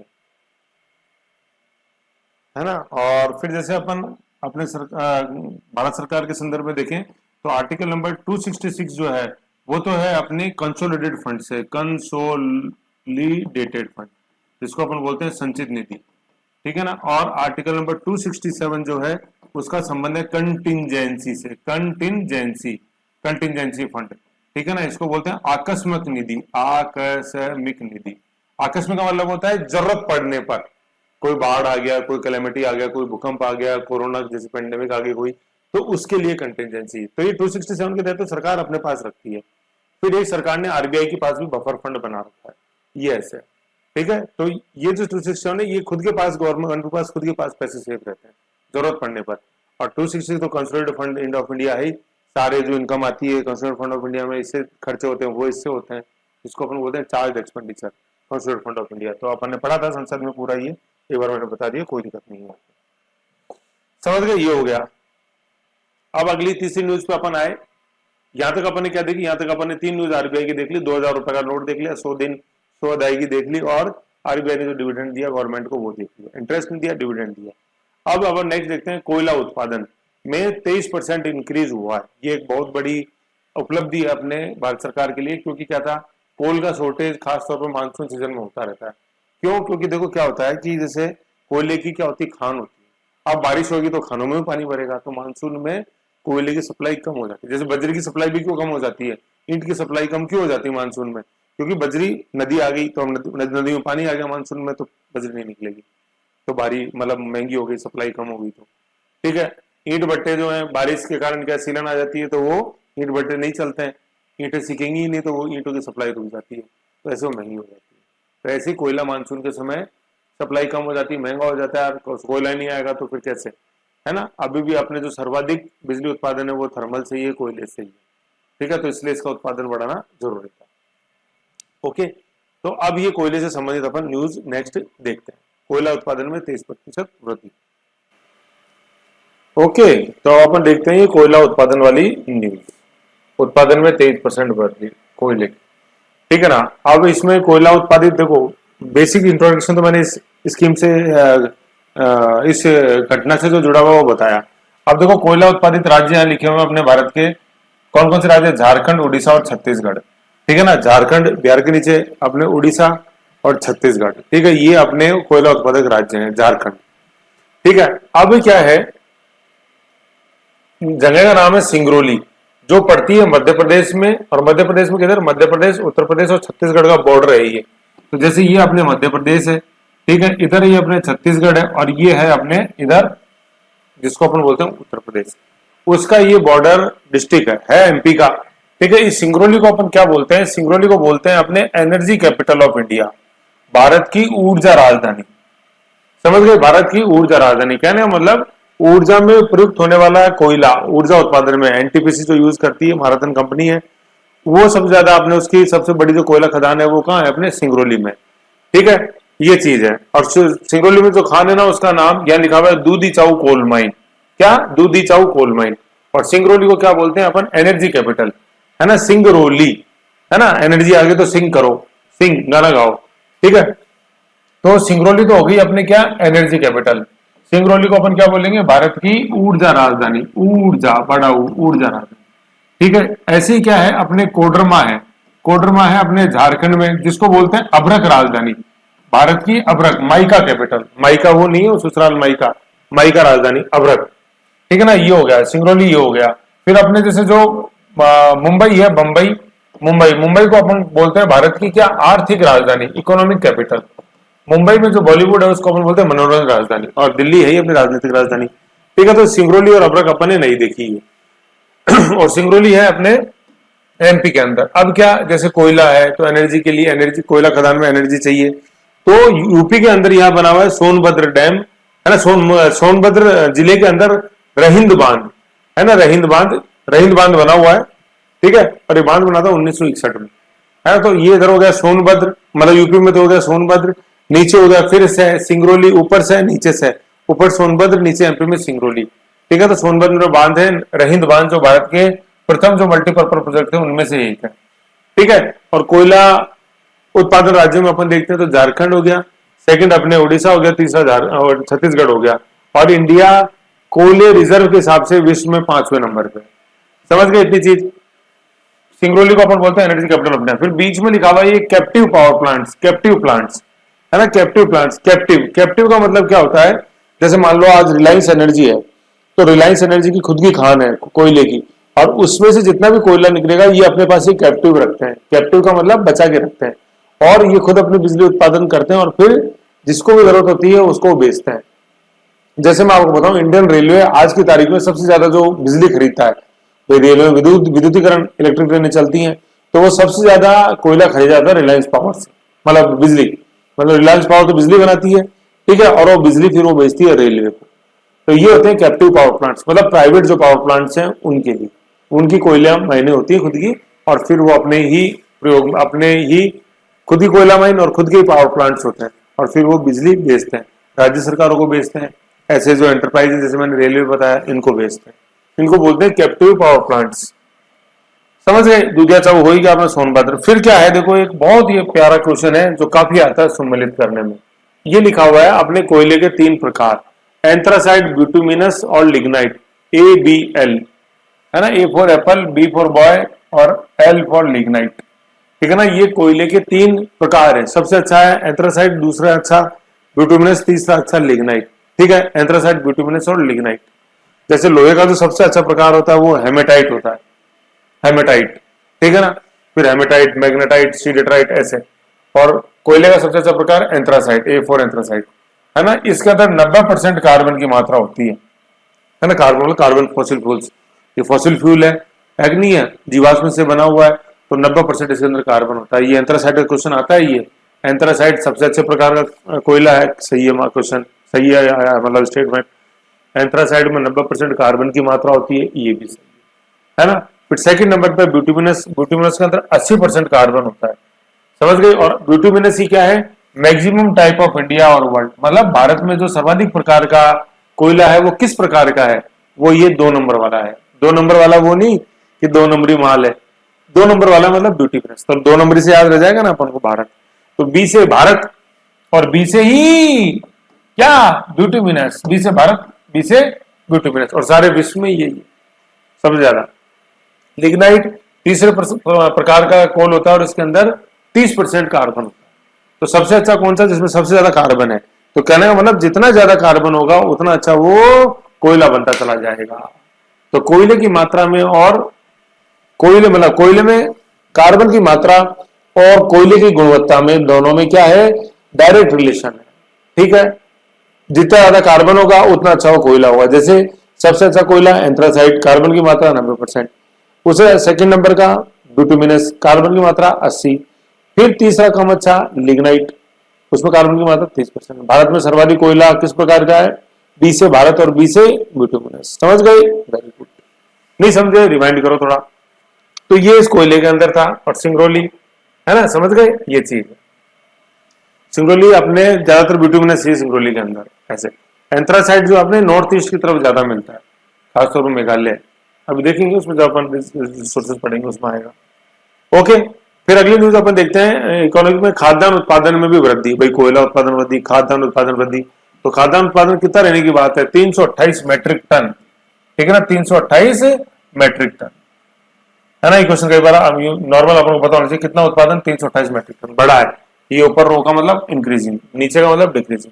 है ना। और फिर जैसे अपन अपने भारत सरकार के संदर्भ में देखें तो आर्टिकल नंबर 266 जो है वो तो है अपने कंसोलिडेटेड फंड से, कंसोलिडेटेड फंड, जिसको अपन बोलते हैं संचित निधि, ठीक है ना। और आर्टिकल नंबर 267 जो है उसका संबंध है कंटिंजेंसी से, कंटिंजेंसी फंड, ठीक है ना, इसको बोलते हैं आकस्मिक निधि, आकस्मिक निधि। आकस्मिक का मतलब होता है जरूरत पड़ने पर, कोई बाढ़ आ गया, कोई कैलेमिटी आ गया, कोई भूकंप आ गया, कोरोना जैसे पेंडेमिक आ गई कोई, तो उसके लिए कंटिंजेंसी। तो ये 267 के तहत तो सरकार अपने पास रखती है। फिर एक सरकार ने आरबीआई के पास भी बफर फंड बना रखा है, ये ऐसे, ठीक है। तो ये जो 267 है ये खुद के पास, गवर्नमेंट के पास खुद के पास पैसे सेव रहते हैं जरूरत पड़ने पर। और 266 तो कंसोलिडेटेड फंड ऑफ इंडिया है, सारे जो इनकम आती है कंसोलिडेटेड फंड ऑफ इंडिया में इससे खर्चे होते हैं वो इससे होते हैं, जिसको अपन बोलते हैं charge expenditure, consolidated fund of India. तो अपन ने पढ़ा था संसद में पूरा, ये एक बार मैंने बता दिया, कोई दिक्कत नहीं है, समझ गए, ये हो गया। अब अगली तीसरी न्यूज पे अपन आए, यहां तक अपन ने क्या देखी, यहां तक अपन ने 3 न्यूज आरबीआई की देख ली, 2000 रुपए का नोट देख लिया, 100 दिन 100 अदायगी देख ली, और आरबीआई ने जो डिविडेंड दिया गवर्नमेंट को वो देख लिया, इंटरेस्ट नहीं दिया, डिविडेंड दिया। अब अपन नेक्स्ट देखते हैं कोयला उत्पादन, में 23% इंक्रीज हुआ है। ये एक बहुत बड़ी उपलब्धि है अपने भारत सरकार के लिए, क्योंकि क्या था, कोल का शॉर्टेज खासतौर पर मानसून सीजन में होता रहता है। क्यों? क्योंकि देखो क्या होता है कि जैसे कोयले की क्या होती है, खान होती है। अब बारिश होगी तो खानों में भी पानी भरेगा, तो मानसून में कोयले की सप्लाई कम हो जाती है। जैसे बजरी की सप्लाई भी क्यों कम हो जाती है, ईंट की सप्लाई कम क्यों हो जाती है मानसून में, क्योंकि बजरी नदी आ गई तो हम नदी में पानी आ गया मानसून में, तो बजरी नहीं निकलेगी, तो भारी मतलब महंगी हो गई, सप्लाई कम हो गई। तो ठीक है, ईंट भट्टे जो है बारिश के कारण क्या सीलन आ जाती है, तो वो ईंट भट्टे नहीं चलते हैं, ईंटें सीखेंगी ही नहीं, तो वो ईंटों की सप्लाई रुक जाती है, तो ऐसे वो महंगी हो जाती है। तो ऐसे कोयला मानसून के समय सप्लाई कम हो जाती है, महंगा हो जाता है, कोयला नहीं आएगा तो फिर कैसे, है ना। अभी भी अपने जो सर्वाधिक बिजली उत्पादन है वो थर्मल से ही है, कोयले से ही है। ठीक है, तो इसलिए इसका उत्पादन बढ़ाना जरूरी था। ओके, तो अब ये कोयले से संबंधित अपन न्यूज नेक्स्ट देखते हैं। कोयला उत्पादन में 23% वृद्धि। ओके, तो अपन देखते हैं ये कोयला उत्पादन वाली न्यूज। उत्पादन में 23% वृद्धि कोयले की, ठीक है ना। अब इसमें कोयला उत्पादित, देखो बेसिक इंट्रोडक्शन तो मैंने इस स्कीम से इस घटना से जो जुड़ा हुआ वो बताया। अब देखो कोयला उत्पादित राज्य यहाँ लिखे हुए अपने भारत के, कौन कौन से राज्य, झारखंड, उड़ीसा और छत्तीसगढ़। ठीक है ना, झारखंड बिहार के नीचे, अपने उड़ीसा और छत्तीसगढ़। ठीक है, ये अपने कोयला उत्पादक राज्य हैं, झारखंड। ठीक है, अब क्या है, जगह का नाम है सिंगरौली, जो पड़ती है मध्य प्रदेश में, और मध्य प्रदेश में किधर, मध्य प्रदेश, उत्तर प्रदेश और छत्तीसगढ़ का बॉर्डर है ये। तो जैसे ये अपने मध्य प्रदेश है, ठीक है, इधर ये अपने छत्तीसगढ़ है, और ये है अपने इधर जिसको अपन बोलते हैं उत्तर प्रदेश, उसका ये बॉर्डर डिस्ट्रिक्ट है एमपी का। ठीक है, इस सिंगरौली को अपन क्या बोलते हैं, सिंगरौली को बोलते हैं अपने energy capital of India, Bharat की ऊर्जा राजधानी। समझ गए, भारत की ऊर्जा राजधानी कहने का मतलब ऊर्जा में प्रयुक्त होने वाला कोयला, ऊर्जा उत्पादन में एनटीपीसी जो यूज करती है महारथन कंपनी है, वो सबसे ज्यादा अपने उसकी सबसे बड़ी जो कोयला खदान है वो कहाँ है, अपने सिंगरौली में। ठीक है, ये चीज है। और सिंगरौली में जो खान है ना, उसका नाम यहाँ लिखा हुआ है दूधी चाऊ कोल माइन। क्या, दूधी चाऊ कोल माइन। और सिंगरौली को क्या बोलते हैं अपन, एनर्जी कैपिटल, है ना, सिंगरौली, है ना, एनर्जी आगे तो सिंग करो, सिंग गाना गाओ। ठीक है, तो सिंगरौली तो हो गई अपने क्या, एनर्जी कैपिटल। सिंगरौली को अपन क्या बोलेंगे, भारत की ऊर्जा राजधानी, ऊर्जा बड़ा ऊर्जा राजधानी। ठीक है, ऐसे ही क्या है अपने कोडरमा है, कोडरमा है अपने झारखंड में, जिसको बोलते हैं अभ्रक राजधानी, भारत की अभ्रक, माइका कैपिटल, माइका वो नहीं है ससुराल माइका, माइका राजधानी अभ्रक। ठीक है ना, ये हो गया सिंगरौली, ये हो गया। फिर अपने जैसे जो मुंबई है, बंबई, मुंबई, मुंबई को अपन बोलते हैं भारत की क्या, आर्थिक राजधानी, इकोनॉमिक कैपिटल। मुंबई में जो बॉलीवुड है उसको अपन बोलते हैं मनोरंजन राजधानी, और दिल्ली है ही अपनी राजनीतिक राजधानी। ठीक है, तो सिंगरौली और अभ्रक अपन ने नहीं देखी है और सिंगरौली है अपने एमपी के अंदर। अब क्या, जैसे कोयला है तो एनर्जी के लिए, एनर्जी कोयला खदान में एनर्जी चाहिए, तो यूपी के अंदर यहाँ बना हुआ है सोनभद्र डैम, है ना, सोनभद्र जिले के अंदर रहिंद बांध, है ना, रहिंद बांध बना हुआ है। ठीक है, और ये बांध बना था 1961 में, है ना। तो ये इधर हो गया सोनभद्र, मतलब यूपी में तो हो गया सोनभद्र, नीचे हो गया फिर से सिंगरौली, ऊपर से नीचे से, ऊपर सोनभद्र, नीचे एमपी में सिंगरौली। ठीक है, तो सोनभद्र में बांध है, रहिंद बांध जो भारत के प्रथम जो मल्टीपर्पज प्रोजेक्ट है उनमें से एक है। ठीक है, और कोयला उत्पादन राज्यों में अपन देखते हैं तो झारखंड हो गया, सेकंड अपने उड़ीसा हो गया, तीसरा और छत्तीसगढ़ हो गया। और इंडिया कोयले रिजर्व के हिसाब से विश्व में 5वें नंबर पे। समझ गए इतनी चीज। सिंगरौली को अपन बोलते हैं एनर्जी कैपिटल ऑफ इंडिया। फिर बीच में लिखा हुआ है ये captive power plants, captive plants, है ना, कैप्टिव प्लांट्स। कैप्टिव का मतलब क्या होता है, जैसे मान लो आज रिलायंस एनर्जी है, तो रिलायंस एनर्जी की खुद की खान है कोयले की, और उसमें से जितना भी कोयला निकलेगा ये अपने पास ही कैप्टिव रखते हैं। कैप्टिव का मतलब बचा के रखते हैं, और ये खुद अपनी बिजली उत्पादन करते हैं, और फिर जिसको भी जरूरत होती है उसको बेचते हैं। जैसे मैं आपको बताऊं, इंडियन रेलवे आज की तारीख में सबसे ज्यादा जो बिजली खरीदता है, तो रेलवे विद्युतीकरण, इलेक्ट्रिक ट्रेनें चलती हैं, तो वो सबसे ज्यादा कोयला खरीदा जाता है रिलायंस पावर से, मतलब बिजली, मतलब रिलायंस पावर तो बिजली बनाती है, ठीक है, और वो बिजली फिर वो बेचती है रेलवे को। तो ये होते हैं कैप्टिव पावर प्लांट्स, मतलब प्राइवेट जो पावर प्लांट्स हैं उनके लिए, उनकी कोयला माइनिंग होती है खुद की, और फिर वो अपने ही प्रयोग, अपने ही खुद ही कोयला माइन और खुद के ही पावर प्लांट्स होते हैं, और फिर वो बिजली बेचते हैं, राज्य सरकारों को बेचते हैं, ऐसे जो एंटरप्राइज जैसे मैंने रेलवे बताया इनको बेचते हैं, इनको बोलते हैं कैप्टिव पावर प्लांट्स। समझ गए, दूधिया चाऊ हो ही गया अपना सोनभद्र। फिर क्या है, देखो एक बहुत ही प्यारा क्वेश्चन है जो काफी आता है सम्मिलित करने में। ये लिखा हुआ है अपने कोयले के 3 प्रकार, एंथ्रासाइट, ब्यूटुमिनस और लिग्नाइट। ABL, है ना, A for Apple, B for boy और L फॉर लिग्नाइट। ठीक है ना, ये कोयले के 3 प्रकार है। सबसे अच्छा है एंथ्रासाइट, दूसरा अच्छा बिटुमिनस, तीसरा अच्छा लिग्नाइट। ठीक है, एंथ्रासाइट, बिटुमिनस और लिग्नाइट। जैसे लोहे का जो सबसे अच्छा प्रकार होता है वो हेमेटाइट होता है, हेमेटाइट। ठीक है ना, फिर हेमेटाइट, मैग्नेटाइट, सीडेट्राइट ऐसे। और कोयले का सबसे अच्छा प्रकार एंथ्रासाइट, A फॉर एंथ्रासाइट, है ना। इसके अंदर 90% कार्बन की मात्रा होती है ना। कार्बन कार्बन फॉसिल फ्यूल्स, ये फॉसिल फ्यूल है कि नहीं है, जीवाश्म से बना हुआ है, तो 90% इसके अंदर कार्बन होता है। ये एंथ्रासाइट का क्वेश्चन आता है। ये एंथ्रासाइट सबसे अच्छे प्रकार का कोयला है, सही है क्वेश्चन, सही है मतलब स्टेटमेंट। एंथ्रासाइट में 90% कार्बन की मात्रा होती है, ये भी सही है ना। फिर सेकंड नंबर पे ब्यूटिमिनस, ब्यूटिमिनस के अंदर 80% कार्बन होता है, समझ गए। और ब्यूटिमिनस ही क्या है, मैक्सिमम टाइप ऑफ इंडिया और वर्ल्ड, मतलब भारत में जो सर्वाधिक प्रकार का कोयला है वो किस प्रकार का है, वो ये 2 नंबर वाला है। 2 नंबर वाला वो नहीं कि 2 नंबरी माल है, 2 नंबर वाला मतलब ब्यूटिमिनस। तो 2 नंबरी से याद रह जाएगा ना अपन को भारत, तो बी से भारत और बी से ही क्या ब्यूटिमिनस, बी से भारत, बी से ब्यूटिमिनस, और सारे विश्व में ये सबसे ज्यादा। लिग्नाइट तीसरे प्रकार का कोल होता है और इसके अंदर 30% कार्बन होता है। तो सबसे अच्छा कौन सा, जिसमें सबसे ज्यादा कार्बन है। तो कहने का मतलब जितना ज्यादा कार्बन होगा उतना अच्छा वो कोयला बनता चला जाएगा। तो कोयले की मात्रा में और कोयले मतलब कोयले में कार्बन की मात्रा और कोयले की गुणवत्ता में, दोनों में क्या है, डायरेक्ट रिलेशन है। ठीक है, जितना ज्यादा कार्बन होगा उतना अच्छा वो कोयला होगा। जैसे सबसे अच्छा कोयला एंथ्रासाइट, कार्बन की मात्रा 90%। उसे सेकंड नंबर का ब्यूटिमिनस, कार्बन की मात्रा 80। फिर तीसरा कम अच्छा लिग्नाइट, उसमें कार्बन की मात्रा 30%। भारत में सर्वाधिक कोयला किस प्रकार का है, बी से भारत और बी से ब्यूटिमिनस। समझ गए, वेरी गुड। नहीं समझे रिमाइंड करो थोड़ा। तो ये इस कोयले के अंदर था। और सिंगरौली, है ना, समझ गए ये चीज। सिंगरौली अपने ज्यादातर ब्यूटिमिनस ही सिंगरौली के अंदर। ऐसे एंथ्रासाइट जो अपने नॉर्थ ईस्ट की तरफ ज्यादा मिलता है, खासतौर पर मेघालय। अभी देखेंगे उसमें जब अपन रिसोर्सेज पढ़ेंगे उसमें आएगा। ओके, फिर अगली न्यूज अपन देखते हैं इकोनॉमी में खाद्यान्न उत्पादन में भी वृद्धि। भाई कोयला उत्पादन वृद्धि, खाद्यान्न उत्पादन वृद्धि। तो खाद्यान्न उत्पादन कितना रहने की बात है, 328 मेट्रिक टन। ठीक है ना, 328 मेट्रिक टन, है ना। ये क्वेश्चन कई बार नॉर्मल अपन को पता होना चाहिए कितना उत्पादन, 328 मेट्रिक टन। बड़ा है ये, ऊपर रो का मतलब इंक्रीजिंग, नीचे का मतलब डिक्रीजिंग।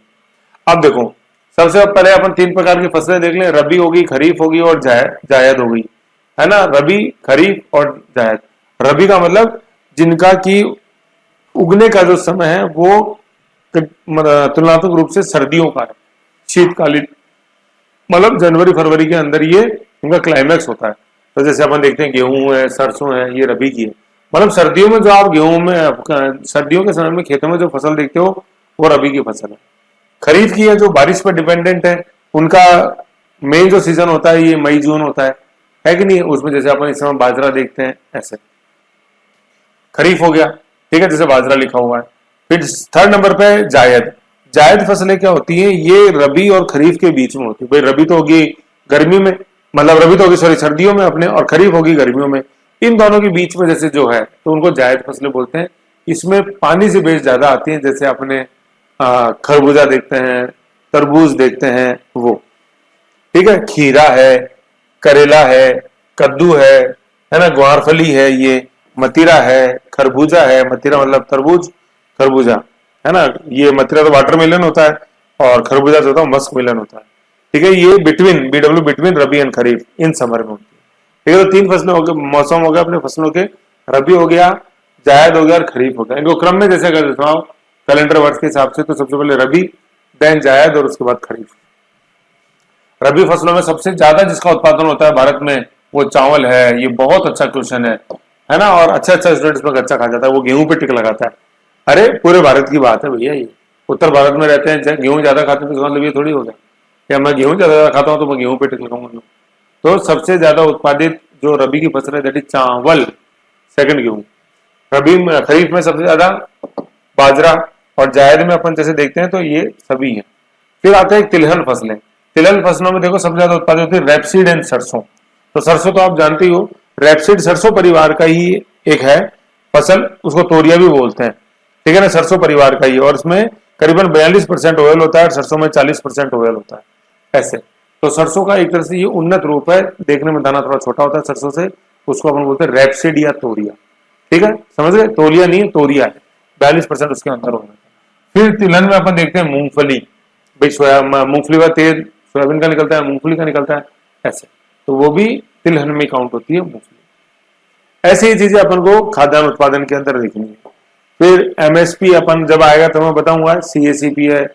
अब देखो सबसे पहले अपन 3 प्रकार की फसलें देख लें। रबी होगी, खरीफ होगी और जायद होगी, है ना। रबी, खरीफ और जायद। रबी का मतलब जिनका की उगने का जो समय है वो तुलनात्मक रूप से सर्दियों का है, शीतकालीन, मतलब जनवरी फरवरी के अंदर ये इनका क्लाइमैक्स होता है। तो जैसे अपन देखते हैं गेहूं है, सरसों है, ये रबी की है। मतलब सर्दियों में जो आप गेहूं में, सर्दियों के समय में खेतों में जो फसल देखते हो वो रबी की फसल है। खरीफ की है जो बारिश पर डिपेंडेंट है, उनका मेन जो सीजन होता है ये मई जून होता है कि नहीं। उसमें जैसे अपन इस समय बाजरा देखते हैं, ऐसे खरीफ हो गया। ठीक है, जैसे बाजरा लिखा हुआ है। फिर थर्ड नंबर पे जायद। जायद फसलें क्या होती हैं, ये रबी और खरीफ के बीच में होती है। भाई रबी तो होगी गर्मी में, मतलब रबी तो होगी सॉरी सर्दियों में अपने, और खरीफ होगी गर्मियों में। इन दोनों के बीच में जैसे जो है तो उनको जायद फसलें बोलते हैं। इसमें पानी से बेस ज्यादा आती है, जैसे अपने खरबूजा देखते हैं, तरबूज देखते हैं वो। ठीक है, खीरा है, करेला है, कद्दू है ना, ग्वारफली है, ये मतीरा है, खरबूजा है, मतीरा मतलब तरबूज, खरबूजा, है ना। ये मतीरा तो वाटरमेलन होता है और खरबूजा जो होता है मस्क मेलन होता है। ठीक है, ये between BW between rabi and kharif in summer में होती है। ठीक है, तो 3 फसलें हो गए, मौसम हो गया अपने फसलों के, रबी हो गया, जायद हो गया और खरीफ हो गया। इनको क्रम में जैसे कर देता हूँ कैलेंडर वर्ष के हिसाब से, तो सबसे पहले रबी, देन जायद और उसके बाद खरीफ। रबी फसलों में सबसे ज्यादा जिसका उत्पादन होता है भारत में वो चावल है। ये बहुत अच्छा क्वेश्चन है ना। और अच्छा स्टूडेंट इसमें अच्छा खा जाता है, वो गेहूं पे टिक लगाता है। अरे पूरे भारत की बात है भैया, ये उत्तर भारत में रहते हैं, गेहूं ज्यादा खाते हैं, तो मतलब ये थोड़ी होगा कि मैं गेहूं ज्यादा खाता हूं तो मैं गेहूं पे टिक लगाऊंगा। तो सबसे ज्यादा उत्पादित जो रबी की फसल है दैट इज चावल, सेकंड गेहूं। रबी में, खरीफ में सबसे ज्यादा बाजरा, और जायद में अपन जैसे देखते हैं तो ये सभी है। फिर आते हैं तिलहन फसलें। तिलहन फसलों में देखो सबसे ज्यादा उत्पादित होती है रेपसीड एंड सरसों। तो सरसों तो आप जानते ही हो, रेपसीड सरसों परिवार का ही एक है फसल, उसको तोरिया भी बोलते हैं। ठीक है ना, सरसों परिवार का ही, और इसमें करीबन 42% ऑयल होता है और सरसों में 40% ऑयल होता है। ऐसे तो सरसों का एक तरह से ये उन्नत रूप है, देखने में दाना थोड़ा छोटा होता है सरसों से, उसको अपन बोलते हैं रेपसीड या तोरिया। ठीक है, समझ गए, तोलिया नहीं है, तोरिया है, 42% उसके अंदर होना है। फिर तिलहन में अपन देखते हैं मूंगफली, भाई मूंगफली का तेल सोयाबीन का निकलता है, मूंगफली का निकलता है, ऐसे, तो वो भी तिलहन में काउंट होती है मूंगफली। ऐसी ही चीजें अपन को खाद्यान्न उत्पादन के अंदर देखनी है। फिर एमएसपी अपन जब आएगा तो मैं बताऊंगा, सीएसीपी है,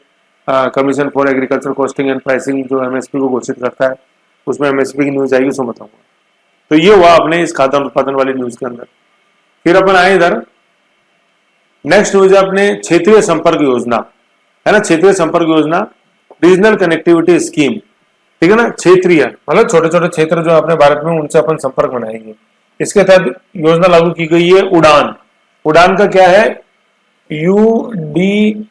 commission for agriculture costing and pricing, जो एमएसपी को घोषित करता है, उसमें एमएसपी की न्यूज आएगी, उसको बताऊंगा। तो ये हुआ अपने इस खाद्यान्न उत्पादन वाली न्यूज के अंदर। फिर अपन आए इधर, नेक्स्ट न्यूज है अपने क्षेत्रीय संपर्क योजना, है ना, क्षेत्रीय संपर्क योजना, रीजनल कनेक्टिविटी स्कीम। ठीक है ना, क्षेत्रीय मतलब छोटे छोटे क्षेत्र जो अपने भारत में, उनसे अपन संपर्क बनाएंगे। इसके तहत योजना लागू की गई है उड़ान। उड़ान का क्या है, UDAN,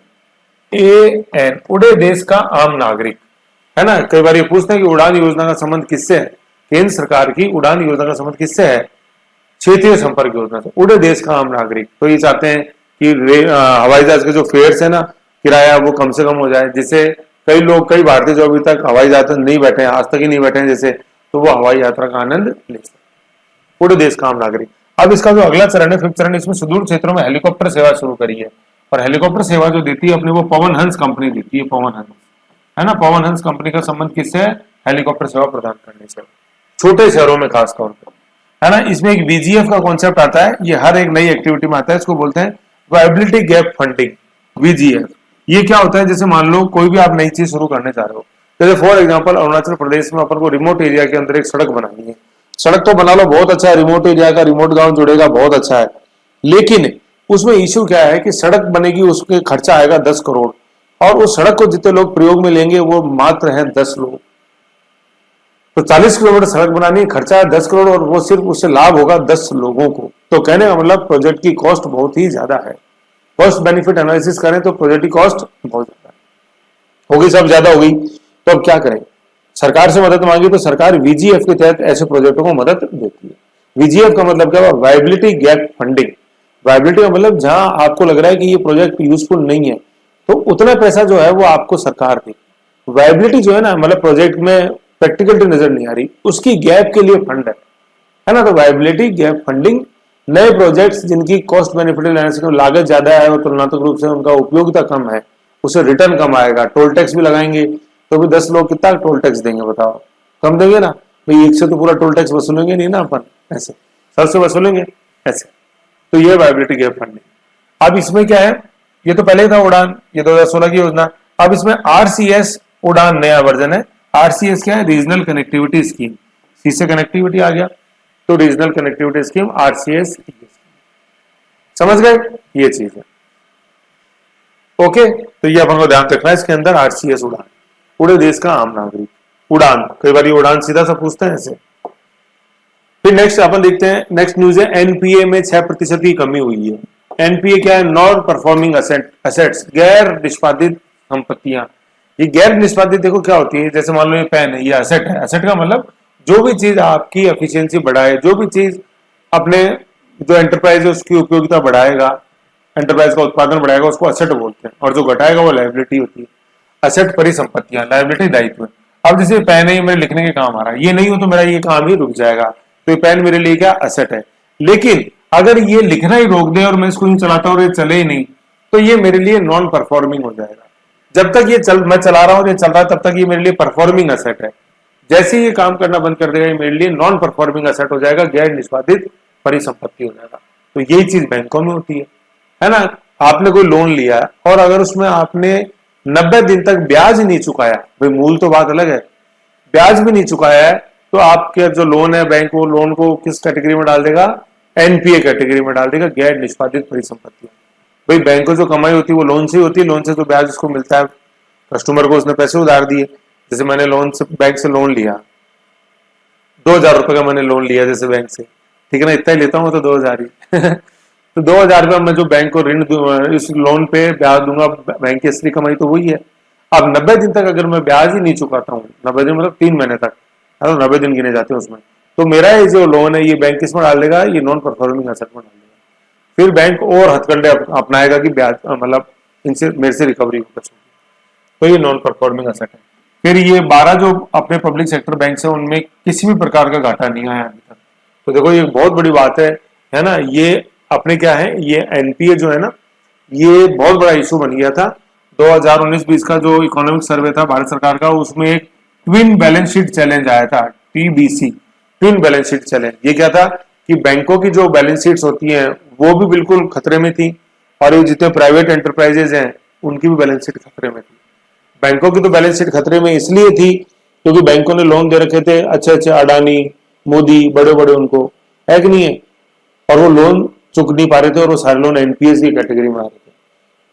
उड़े देश का आम नागरिक, है ना। कई बार ये पूछते हैं कि उड़ान योजना का संबंध किससे है, केंद्र सरकार की उड़ान योजना का संबंध किससे है, क्षेत्रीय संपर्क योजना से, उड़े देश का आम नागरिक। तो ये चाहते हैं कि हवाई जहाज के जो फेयर्स है ना, किराया, वो कम से कम हो जाए, जिससे कई लोग, कई भारतीय जो अभी तक हवाई जहाज नहीं बैठे हैं, आज तक ही नहीं बैठे हैं जैसे, तो वो हवाई यात्रा का आनंद ले सकें, पूरे देश का आम नागरिक। अब इसका जो अगला चरण है, 5th चरण, इसमें सुदूर क्षेत्रों में हेलीकॉप्टर सेवा शुरू करी है। और हेलीकॉप्टर सेवा जो देती है अपने, वो पवन हंस कंपनी देती है, पवन हंस, है ना। पवन हंस कंपनी का संबंध किससे है, हेलीकॉप्टर सेवा प्रदान करने से, छोटे शहरों में खास तौर पर, है ना। इसमें एक VGF का कॉन्सेप्ट आता है, ये हर एक नई एक्टिविटी में आता है, इसको बोलते हैं वायबिलिटी गैप फंडिंग, VGF। ये क्या होता है, जैसे मान लो कोई भी आप नई चीज शुरू करने जा रहे हो, जैसे फॉर एग्जांपल अरुणाचल प्रदेश में अपन को रिमोट एरिया के अंदर एक सड़क बनानी है। सड़क तो बना लो, बहुत अच्छा है, रिमोट एरिया का, रिमोट गांव जुड़ेगा, बहुत अच्छा है, लेकिन उसमें इश्यू क्या है कि सड़क बनेगी, उसके खर्चा आएगा 10 करोड़, और उस सड़क को जितने लोग प्रयोग में लेंगे वो मात्र हैं 10 लोग। तो 40 किलोमीटर सड़क बनानी है, खर्चा है 10 करोड़, और वो सिर्फ उससे लाभ होगा 10 लोगों को। तो कहने का मतलब प्रोजेक्ट की कॉस्ट बहुत ही ज्यादा है। कॉस्ट बेनिफिट एनालिसिस करें तो प्रोजेक्ट की कॉस्ट बहुत ज्यादा होगी, सब ज्यादा होगी। तो अब क्या करें, सरकार से मदद मांगी तो सरकार VGF के तहत ऐसे प्रोजेक्टों को मदद देती है। VGF का मतलब क्या हुआ, वायबिलिटी गैप फंडिंग। वायबिलिटी का मतलब जहां आपको लग रहा है कि ये प्रोजेक्ट यूजफुल नहीं है, तो उतना पैसा जो है वो आपको सरकार दे। वायबिलिटी जो है ना, मतलब प्रोजेक्ट में प्रैक्टिकलिटी नजर नहीं आ रही, उसकी गैप के लिए फंड है ना। तो वायबिलिटी गैप फंडिंग, नए प्रोजेक्ट्स जिनकी कॉस्ट बेनिफिट एनालिसिस में लागत ज्यादा है और तुलनात्मक रूप से उनका उपयोगिता कम है, उसे रिटर्न कम आएगा। टोल टैक्स भी लगाएंगे तो भी 10 लोग कितना टोल टैक्स देंगे बताओ, कम देंगे ना भाई, एक से तो पूरा टोल टैक्स वसूलेंगे नहीं ना अपन, ऐसे सबसे वसूलेंगे ऐसे। तो ये वायबिलिटी गैप फंडिंग। अब इसमें क्या है, ये तो पहले ही था उड़ान, ये 2016 की योजना। अब इसमें RCS उड़ान नया वर्जन है। RCS क्या है, रीजनल कनेक्टिविटी स्कीम, सी से कनेक्टिविटी आ गया, तो रीजनल कनेक्टिविटी स्कीम RCS, समझ गए, ये चीज है। ओके, तो ये अपन को ध्यान रखना है इसके अंदर, RCS उड़ान, पूरे देश का आम नागरिक, उड़ान। कई बार ये उड़ान सीधा सा पूछते हैं ऐसे। फिर नेक्स्ट अपन देखते हैं, नेक्स्ट न्यूज है NPA में 6% की कमी हुई है। NPA क्या है, नॉन परफॉर्मिंग असेट्स, गैर निष्पादित संपत्तियां। ये गैर निष्पादित देखो क्या होती है, जैसे मान लो ये पेन है, ये असेट है। असेट का मतलब जो भी चीज आपकी एफिशिएंसी बढ़ाए, जो भी चीज अपने जो एंटरप्राइज है उसकी उपयोगिता बढ़ाएगा, एंटरप्राइज का उत्पादन बढ़ाएगा, उसको असेट बोलते हैं, और जो घटाएगा वो लायबिलिटी होती है। असेट परिसंपत्तियां, लायबिलिटी दायित्व। अब जैसे पेन है, मेरे लिखने के काम आ रहा है, ये नहीं हो तो मेरा ये काम ही रुक जाएगा, तो ये पेन मेरे लिए क्या असेट है। लेकिन अगर ये लिखना ही रोक दे और मैं इसको नहीं चलाता और ये चले ही नहीं, तो ये मेरे लिए नॉन परफॉर्मिंग हो जाएगा। जब तक ये मैं चला रहा हूं, ये चल रहा है, तब तक ये मेरे लिए परफॉर्मिंग असेट है। जैसे ही ये काम करना बंद कर देगा, ये मेरे लिए नॉन परफॉर्मिंग असेट हो जाएगा, गैर निष्पादित परिसंपत्ति हो जाएगा। तो यही चीज बैंकों में होती है ना। आपने कोई लोन लिया और अगर उसमें आपने 90 दिन तक ब्याज नहीं चुकाया, भाई मूल तो बात अलग है, ब्याज भी नहीं चुकाया है, तो आपके जो लोन है, बैंक वो लोन को किस कैटेगरी में डाल देगा, NPA कैटेगरी में डाल देगा, गैर निष्पादित परिसंपत्ति। भाई बैंक को जो कमाई होती है वो लोन से ही होती है, लोन से तो ब्याज उसको मिलता है, कस्टमर को उसने पैसे उधार दिए। जैसे मैंने लोन से, बैंक से लोन लिया, 2000 रुपए का मैंने लोन लिया जैसे बैंक से, ठीक है ना, इतना ही लेता हूँ तो 2000 ही तो 2000 रुपये मैं जो बैंक को ऋण इस लोन पे ब्याज दूंगा, बैंक की असली कमाई तो वही है। अब 90 दिन तक अगर मैं ब्याज ही नहीं चुकाता हूँ, 90 दिन मतलब 3 महीने तक, 90 दिन गिने जाते हैं उसमें, तो मेरा ये जो लोन है ये बैंक किस में डाल देगा, ये नॉन परफॉर्मिंग एसेट में डाल देगा। फिर बैंक और हथकंडे अपनाएगा कि ब्याज मतलब इनसे मेरे से रिकवरी होगा, तो ये नॉन परफॉर्मिंग एसेट है। फिर ये 12 जो अपने पब्लिक सेक्टर बैंक है उनमें किसी भी प्रकार का घाटा नहीं आया अभी तक। तो देखो ये बहुत बड़ी बात है ना। ये अपने क्या है, ये एनपीए जो है ना, ये बहुत बड़ा इशू बन गया था। 2019-20 का जो इकोनॉमिक सर्वे था भारत सरकार का, उसमें एक ट्विन बैलेंस शीट चैलेंज आया था, TBC, twin balance sheet challenge. ये क्या था कि बैंकों की जो बैलेंस शीट्स होती हैं वो भी बिल्कुल खतरे में थी, और ये जितने प्राइवेट एंटरप्राइजेज हैं उनकी भी बैलेंस शीट खतरे में थी। बैंकों की तो बैलेंस शीट खतरे में इसलिए थी क्योंकि बैंकों ने लोन दे रखे थे अच्छे अच्छे, अडानी, मोदी, बड़े बड़े, उनको है कि नहीं है, और वो लोन चुक नहीं पा रहे थे और वो सारे लोन एनपीएस की कैटेगरी में आ रहे थे।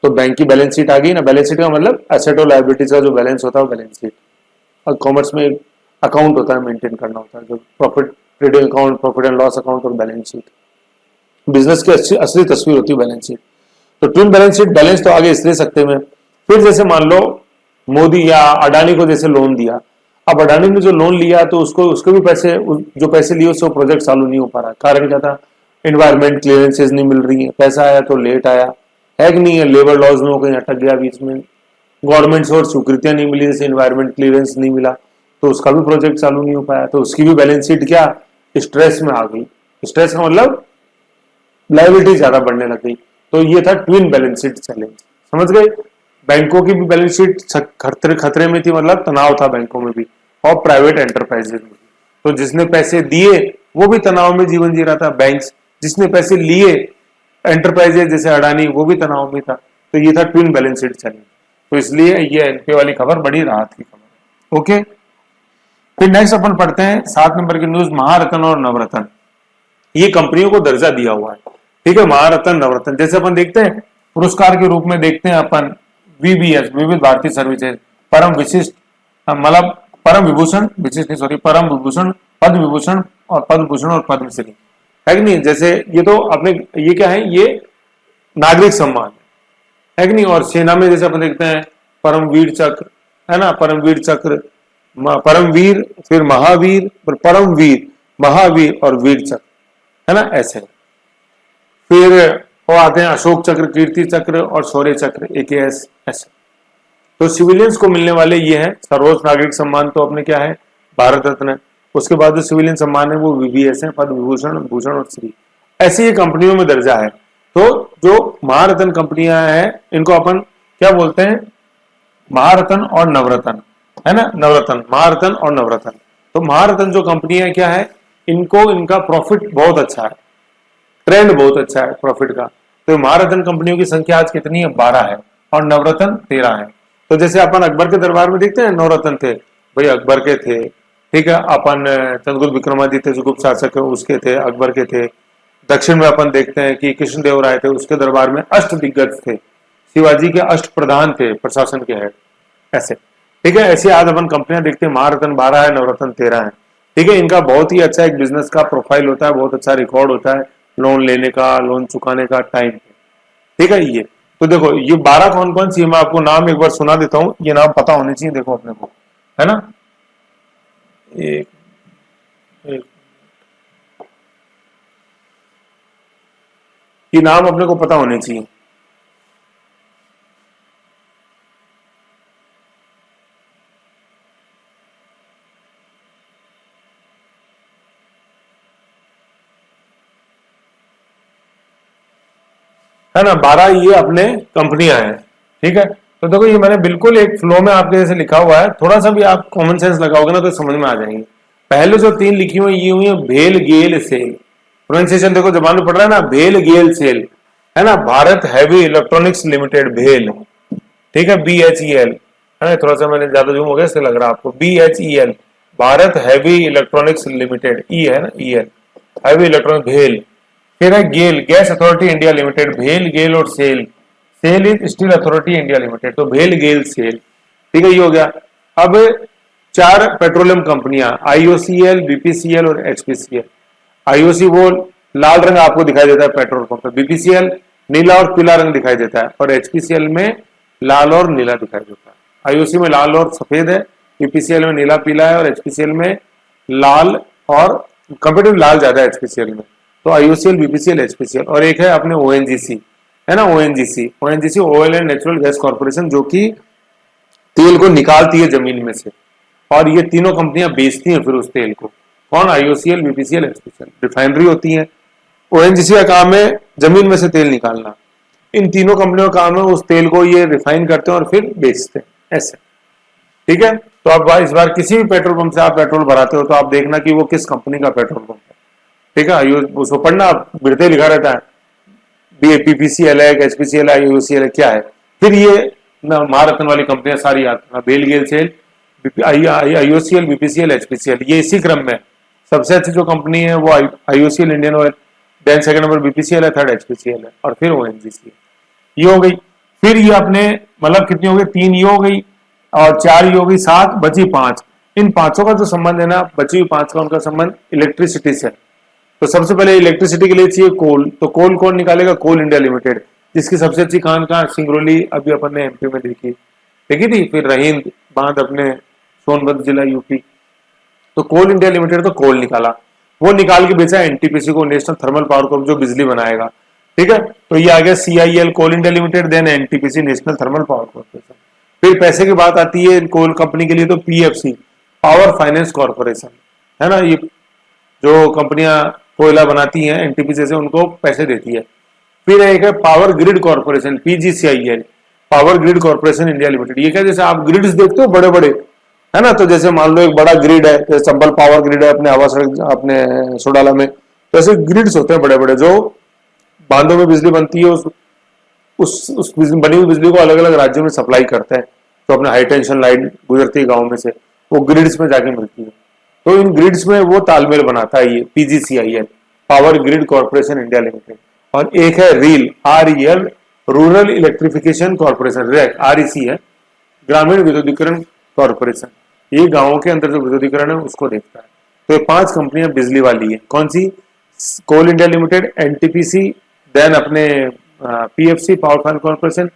तो बैंक की बैलेंस शीट आ गई ना। बैलेंस शीट का मतलब एसेट और लायबिलिटीज का जो बैलेंस होता है वो बैलेंस शीट। और कॉमर्स में एक अकाउंट होता है, मेंटेन करना होता है, जो profit trading account, profit and loss account और बैलेंस शीट, बिजनेस की असली तस्वीर होती है बैलेंस शीट। तो ट्विन बैलेंस शीट, बैलेंस तो आगे इसलिए सकते में। फिर जैसे मान लो मोदी या अडानी को जैसे लोन दिया, अब अडानी ने जो लोन लिया तो उसको भी पैसे, जो पैसे लिए उससे प्रोजेक्ट चालू नहीं हो पा रहा। कारण क्या था, एनवायरमेंट क्लियरेंसेज नहीं मिल रही है, पैसा आया तो लेट आया, है कि नहीं है, लेबर लॉज में कहीं अटक गया बीच में, गवर्नमेंट से और स्वीकृतियां नहीं मिली, जैसे एनवायरमेंट क्लियरेंस नहीं मिला, तो उसका भी प्रोजेक्ट चालू नहीं हो पाया, तो उसकी भी बैलेंस शीट क्या स्ट्रेस में आ गई। स्ट्रेस का मतलब लायबिलिटी ज्यादा बढ़ने लग गई। तो ये था ट्विन बैलेंस शीट चैलेंज, समझ गए। बैंकों की भी बैलेंस शीट खतरे में थी, मतलब तनाव था बैंकों में भी और प्राइवेट एंटरप्राइजेज में भी। तो जिसने पैसे दिए वो भी तनाव में जीवन जी रहा था, बैंक्स, जिसने पैसे लिए एंटरप्राइजेज जैसे अडानी, वो भी तनाव में था। तो ये था ट्विन बैलेंस शीट चैलेंज। तो इसलिए ये एनपीए वाली खबर बड़ी राहत की खबर है। ओके, फिर नेक्स्ट अपन पढ़ते हैं 7 नंबर की न्यूज, महारत्न और नवरत्न। ये कंपनियों को दर्जा दिया हुआ है, ठीक है, महारत्न, नवरत्न। जैसे अपन देखते हैं पुरस्कार के रूप में देखते हैं अपन वीबीएस, विविध भारतीय सर्विसेज, परम विशिष्ट, मतलब परम विभूषण, विशिष्ट नहीं सॉरी, परम विभूषण, पद्म विभूषण और पद्म भूषण और पद्मश्री, है कि नहीं। जैसे ये तो अपने, ये क्या है, ये नागरिक सम्मान है कि नहीं। और सेना में जैसे अपन देखते हैं परमवीर चक्र, है ना, परमवीर चक्र, परमवीर, फिर महावीर, फिर परमवीर, महावीर और वीर चक्र, है ना, ऐसे। फिर वो आते हैं अशोक चक्र, कीर्ति चक्र और शौर्य चक्र, एकेएस, ऐसे। तो सिविलियंस को मिलने वाले ये हैं सर्वोच्च नागरिक सम्मान, तो अपने क्या है, भारत रत्न है। उसके बाद जो सिविलियन सम्मान है वो वीवीएस है, पद्म विभूषण, भूषण और श्री, ऐसी ये कंपनियों में दर्जा है। तो जो महारत्न कंपनियां हैं इनको अपन क्या बोलते हैं, महारत्न और नवरत्न, है ना, नवरत्न, महारत्न और नवरत्न। तो महारत्न जो कंपनी है क्या है, इनको, इनका प्रॉफिट बहुत अच्छा है, ट्रेंड बहुत अच्छा है प्रॉफिट का। तो महारत्न कंपनियों की संख्या आज कितनी है, 12 है, और नवरत्न 13 है। तो जैसे अपन अकबर के दरबार में देखते हैं नवरत्न थे, भाई अकबर के थे, ठीक है। अपन चंद्रगुप्त विक्रमादित्य जो गुप्त शासक है उसके थे, अकबर के थे। दक्षिण में अपन देखते हैं कि कृष्णदेव राय थे, उसके दरबार में अष्ट दिग्गज थे, शिवाजी के अष्ट प्रधान थे, प्रशासन के हेड, ऐसे, ठीक है। ऐसे आज अपन कंपनियां देखते हैं, महारत्न 12 है, नवरत्न 13 है, ठीक है। इनका बहुत ही अच्छा एक बिजनेस का प्रोफाइल होता है, बहुत अच्छा रिकॉर्ड होता है लोन लेने का, लोन चुकाने का टाइम, ठीक है। ये तो देखो ये 12 कौन कौन सी, मैं आपको नाम एक बार सुना देता हूं, ये नाम पता होने चाहिए, देखो अपने को, है ना। एक, एक ये नाम अपने को पता होने चाहिए। है ना, 12 ये अपने कंपनियां हैं, ठीक है। तो देखो ये मैंने बिल्कुल एक फ्लो में आपके जैसे लिखा हुआ है, थोड़ा सा भी आप कॉमन सेंस लगाओगे ना तो समझ में आ जाएंगे। पहले जो 3 लिखी हुई ये हुई है भेल गेल सेल, प्रोनाउंसिएशन देखो जबान में पड़ रहा है ना, भेल गेल सेल, है ना। भारत हैवी इलेक्ट्रॉनिक्स लिमिटेड, भेल, ठीक है, BHEL, है ना। थोड़ा सा मैंने ज्यादा जूम हो गया इससे लग रहा है आपको, BHEL, Bharat heavy electronics limited, E है ना, EL, हैवी इलेक्ट्रॉनिक, भेल। फिर है GAIL, gas authority India limited, भेल, गेल और SAIL, SAIL is steel authority India limited, तो भेल, गेल, सेल, ठीक है, ये हो गया। अब 4 पेट्रोलियम कंपनियां, IOCL, BPCL और HPCL। IOC वो लाल रंग आपको दिखाई देता है पेट्रोल पंप पे, BPCL नीला और पीला रंग दिखाई देता है, और HPCL में लाल और नीला दिखाई देता है। IOC में लाल और सफेद है, BPCL में नीला पीला है, और HPCL में लाल और कंपेटिव लाल ज्यादा है HPCL में। तो IOCL, BPCL, HPCL, और एक है अपने ONGC, है ना, ONGC, oil and natural gas corporation, जो कि तेल को निकालती है जमीन में से, और ये तीनों कंपनियां बेचती हैं फिर उस तेल को। कौन? IOCL, BPCL, HPCL. रिफाइनरी होती है, ओएनजीसी का काम है जमीन में से तेल निकालना। इन तीनों कंपनियों का काम है उस तेल को ये रिफाइन करते हैं और फिर बेचते हैं, ऐसे। ठीक है, तो अब इस बार किसी भी पेट्रोल पंप से आप पेट्रोल भराते हो तो आप देखना कि वो किस कंपनी का पेट्रोल पंप है। ठीक है, उसको पढ़ना, बिरते लिखा रहता है बीपीसीएल है, एचपीसीएल है, आईओसीएल है, क्या है। फिर ये महारत्न वाली कंपनियां सारी आती हैं, बेल गेल सेल, आईओसीएल, बीपीसीएल, एचपीसीएल, ये इसी क्रम में। सबसे अच्छी जो कंपनी है वो IOCL Indian oil, then second number BPCL है, थर्ड एचपीसीएल है, और फिर ओएनजीसी। ये हो गई। फिर ये अपने मतलब कितनी हो गई? 3 ये हो गई, और 4 ये हो गई, 7 बची 5। इन पांचों का जो संबंध है ना, बची हुई 5 का उनका संबंध इलेक्ट्रिसिटी से। तो सबसे पहले इलेक्ट्रिसिटी के लिए चाहिए कोल, तो कोल कौन निकालेगा? कोल इंडिया लिमिटेड, जिसकी सबसे अच्छी खान कहाँ? सिंगरौली, अभी अपन ने एमपी में देखी थी। फिर रहींद बांध अपने सोनभद्र जिला यूपी। तो कोल इंडिया लिमिटेड तो कोल निकाला, वो निकाल के बेचा एनटीपीसी को, नेशनल थर्मल पावर कॉर्पोरेशन, जो बिजली बनाएगा। ठीक है, तो ये आ गया CIL, coal India limited, then NTPC, national thermal power corporation. फिर पैसे की बात आती है कोल कंपनी के लिए तो पीएफसी, पावर फाइनेंस कॉर्पोरेशन, है ना। ये जो कंपनियां कोयला बनाती हैं एनटीपीसी से, उनको पैसे देती है। फिर एक है power grid corporation, PGCIL, power grid corporation India limited. ये क्या, जैसे आप ग्रिड्स देखते हो बड़े बड़े, है ना, तो जैसे मान लो एक बड़ा ग्रिड है, जैसे चंबल पावर ग्रिड है अपने आवास अपने सोडाला में, तो ऐसे ग्रिड्स होते हैं बड़े बड़े, जो बांधों में बिजली बनती है, उस बनी हुई बिजली को अलग अलग राज्यों में सप्लाई करते हैं। तो अपने हाई टेंशन लाइन गुजरती है गाँव में से, वो ग्रिड्स में जाके मिलती है। तो इन ग्रिड्स में वो तालमेल बनाता है ये PGCIL, power grid corporation India limited. और एक है REL, REL, rural electrification corporation, REC, REC है, ग्रामीण विद्युतीकरण कॉर्पोरेशन। ये गांवों के अंदर जो विद्युतीकरण है उसको देखता है। तो ये 5 कंपनियां बिजली वाली है। कौन सी? कोल इंडिया लिमिटेड, एनटीपीसी, देन अपने PFC, power finance corporation,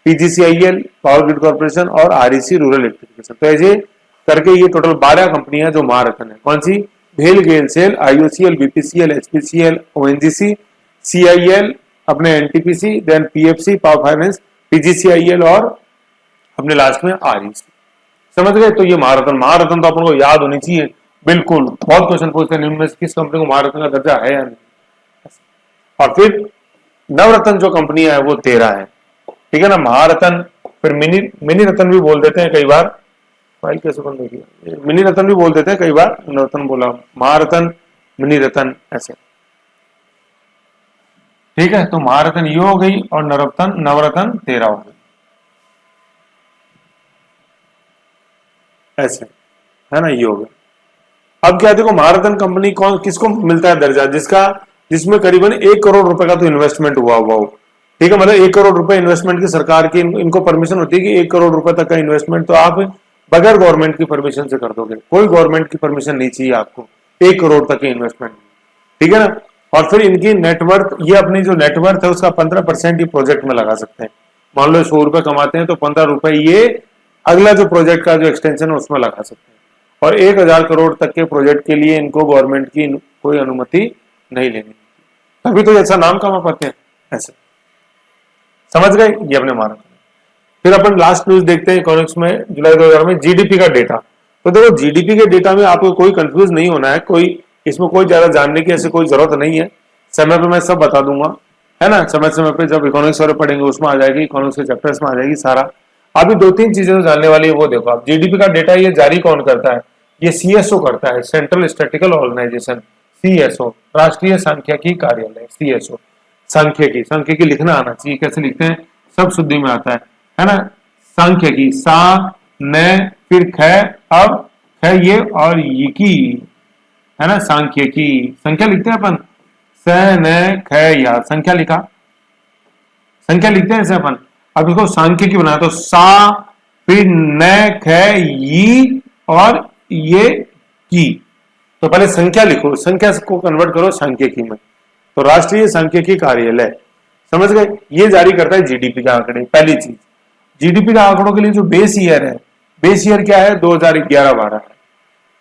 PGCIL, power grid corporation, और आरईसी, रूरल इलेक्ट्रिफिकेशन। तो ऐसे करके ये टोटल 12 कंपनियां जो महारत्न है। कौन सी? भेल GAIL SAIL, IOCL, BPCL, HPCL, ONGC, CIL, अपने NTPC, then PFC, power finance, PGCIL, और अपने लास्ट में आरईसी। समझ गए? तो ये महारत्न तो अपन को याद होनी चाहिए। बिल्कुल, बहुत क्वेश्चन पूछते हैं इनमें से किस कंपनी को महारत्न का दर्जा है या नहीं। और फिर नवरत्न जो कंपनी है वो 13 है। ठीक है ना, महारत्न, फिर मिनी रत्न भी बोल देते हैं कई बार। फाइल कैसे बंद होगी? मिनी रत्न भी बोल देते हैं कई बार, नवरत्न बोला, महारत्न, मिनी रत्न, ऐसे। ठीक है, तो महारत्न ये हो गई, और नवरत्न 13 हो गई, ऐसे, है ना, ये हो गया। अब क्या देखो, महारत्न कंपनी कौन किसको मिलता है दर्जा? जिसमें करीबन 1 करोड़ रुपए का तो इन्वेस्टमेंट हुआ हो। ठीक है, मतलब 1 करोड़ रुपए इन्वेस्टमेंट की सरकार की इनको परमिशन होती है कि 1 करोड़ रुपए तक का इन्वेस्टमेंट तो आप बगैर गवर्नमेंट की परमिशन से कर दोगे। कोई गवर्नमेंट की परमिशन नहीं चाहिए आपको 1 करोड़ तक के इन्वेस्टमेंट। ठीक है ना, और फिर इनकी नेटवर्थ, ये अपनी जो नेटवर्थ है उसका 15% ही प्रोजेक्ट में लगा सकते हैं। मान लो 100 रुपए कमाते हैं तो 15 रुपए ये अगला जो प्रोजेक्ट का जो एक्सटेंशन है उसमें लगा सकते हैं। और 1000 करोड़ तक के प्रोजेक्ट के लिए इनको गवर्नमेंट की कोई अनुमति नहीं लेनी, तभी तो ऐसा नाम कमा पाते हैं। ऐसे समझ गए? ये अपने महारत्न। फिर अपन लास्ट न्यूज देखते हैं इकोनॉमिक्स में, जुलाई 2000 में जीडीपी का डेटा। तो देखो, जीडीपी के डेटा में आपको कोई कंफ्यूज नहीं होना है, इसमें कोई ज्यादा जानने की ऐसी कोई जरूरत नहीं है। समय पे मैं सब बता दूंगा, है ना। समय पे जब इकोनॉमिक्स वाले पढ़ेंगे उसमें आ जाएगी, इकोनॉमिक्स के चैप्टर्स में आ जाएगी सारा। अभी 2-3 चीजें तो जानने वाली है, वो देखो आप। जीडीपी का डेटा ये जारी कौन करता है? ये सीएसओ करता है, सेंट्रल स्टैटिस्टिकल ऑर्गेनाइजेशन, सीएसओ, राष्ट्रीय सांख्यिकी कार्यालय, सीएसओ। सांख्यिकी लिखना आना चाहिए, कैसे लिखते हैं सब शुद्धि में आता है ना। सांख्यिकी, सा न फिर ख, अब ख ये और ये की, है ना। सांख्यिकी, संख्या लिखते हैं अपन, स न ख या, संख्या लिखा, संख्या लिखते हैं ऐसे अपन। अब इसको सांख्यिकी बनाया तो सा फिर न ख ई और ये की। तो पहले संख्या लिखो, संख्या को कन्वर्ट करो सांख्यिकी में, तो राष्ट्रीय सांख्यिकी कार्यालय। समझ गए? ये जारी करता है जीडीपी का आंकड़े। पहली चीज, जीडीपी का आंकड़ों के लिए जो बेस ईयर है, बेस ईयर क्या है? 2011-12 है।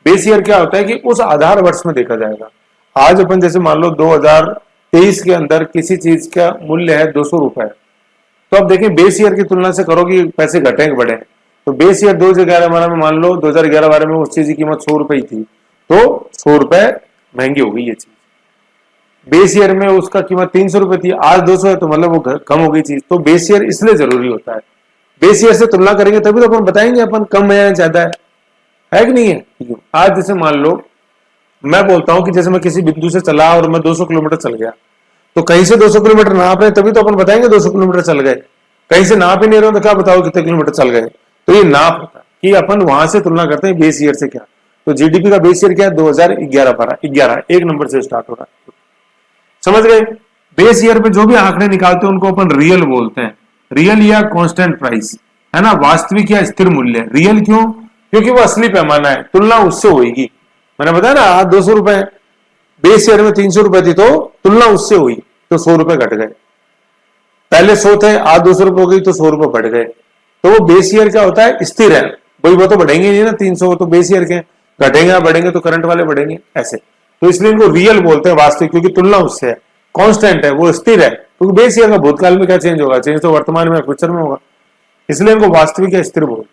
बेस ईयर क्या होता है कि उस आधार वर्ष में देखा जाएगा। आज अपन जैसे मान लो 2023 के अंदर किसी चीज का मूल्य है 200 रुपए, तो अब देखें बेस ईयर की तुलना से करो कि पैसे घटे बढ़े। तो बेस ईयर 2011-12 में मान लो 2011-12 में उस चीज की कीमत 100 रुपए ही थी, तो 100 रुपए महंगी हो गई ये चीज। बेस ईयर में उसका कीमत 300 रुपए थी, आज 200 है, तो मतलब वो कम हो गई चीज। तो बेस ईयर इसलिए जरूरी होता है, बेस ईयर से तुलना करेंगे तभी तो अपन बताएंगे अपन कम है या ज्यादा है कि नहीं है। आज जैसे मान लो मैं बोलता हूं कि जैसे मैं किसी बिंदु से चला और मैं 200 किलोमीटर चल गया, तो कहीं से 200 किलोमीटर नाप रहे तभी तो अपन बताएंगे 200 किलोमीटर चल गए। कहीं से नाप ही नहीं रहे तो क्या बताओ कितने किलोमीटर चल गए। तो ये नाप होता है कि अपन वहां से तुलना करते हैं बेस ईयर से। क्या तो जीडीपी का बेस ईयर क्या है, 2011-12 एक नंबर से स्टार्ट हो रहा है, समझ गए। बेस ईयर पे जो भी आंकड़े निकालते हैं उनको अपन रियल बोलते हैं, रियल या कांस्टेंट प्राइस, है ना, वास्तविक या स्थिर मूल्य। रियल क्यों, क्योंकि वो असली पैमाना है, तुलना उससे होगी। मैंने बताया ना आज 200 रुपए, बेस ईयर में 300 रुपए थी तो तुलना उससे हुई तो 100 रुपए घट गए। पहले 100 थे, आज 200 रुपए हो गई तो 100 रुपए बढ़ गए। तो वो बेस ईयर क्या होता है, स्थिर है, वही वो तो बढ़ेंगे नहीं ना, 300 तो बेस ईयर के, घटेंगे या बढ़ेंगे तो करंट वाले बढ़ेंगे ऐसे। तो इसलिए इनको रियल बोलते हैं, वास्तविक, क्योंकि तुलना उससे है, कांस्टेंट है, वो स्थिर है। क्योंकि बेस ईयर का भूतकाल में क्या चेंज होगा, चेंज तो वर्तमान में फ्यूचर में होगा, इसलिए इनको वास्तविक या स्थिर बोलते हैं।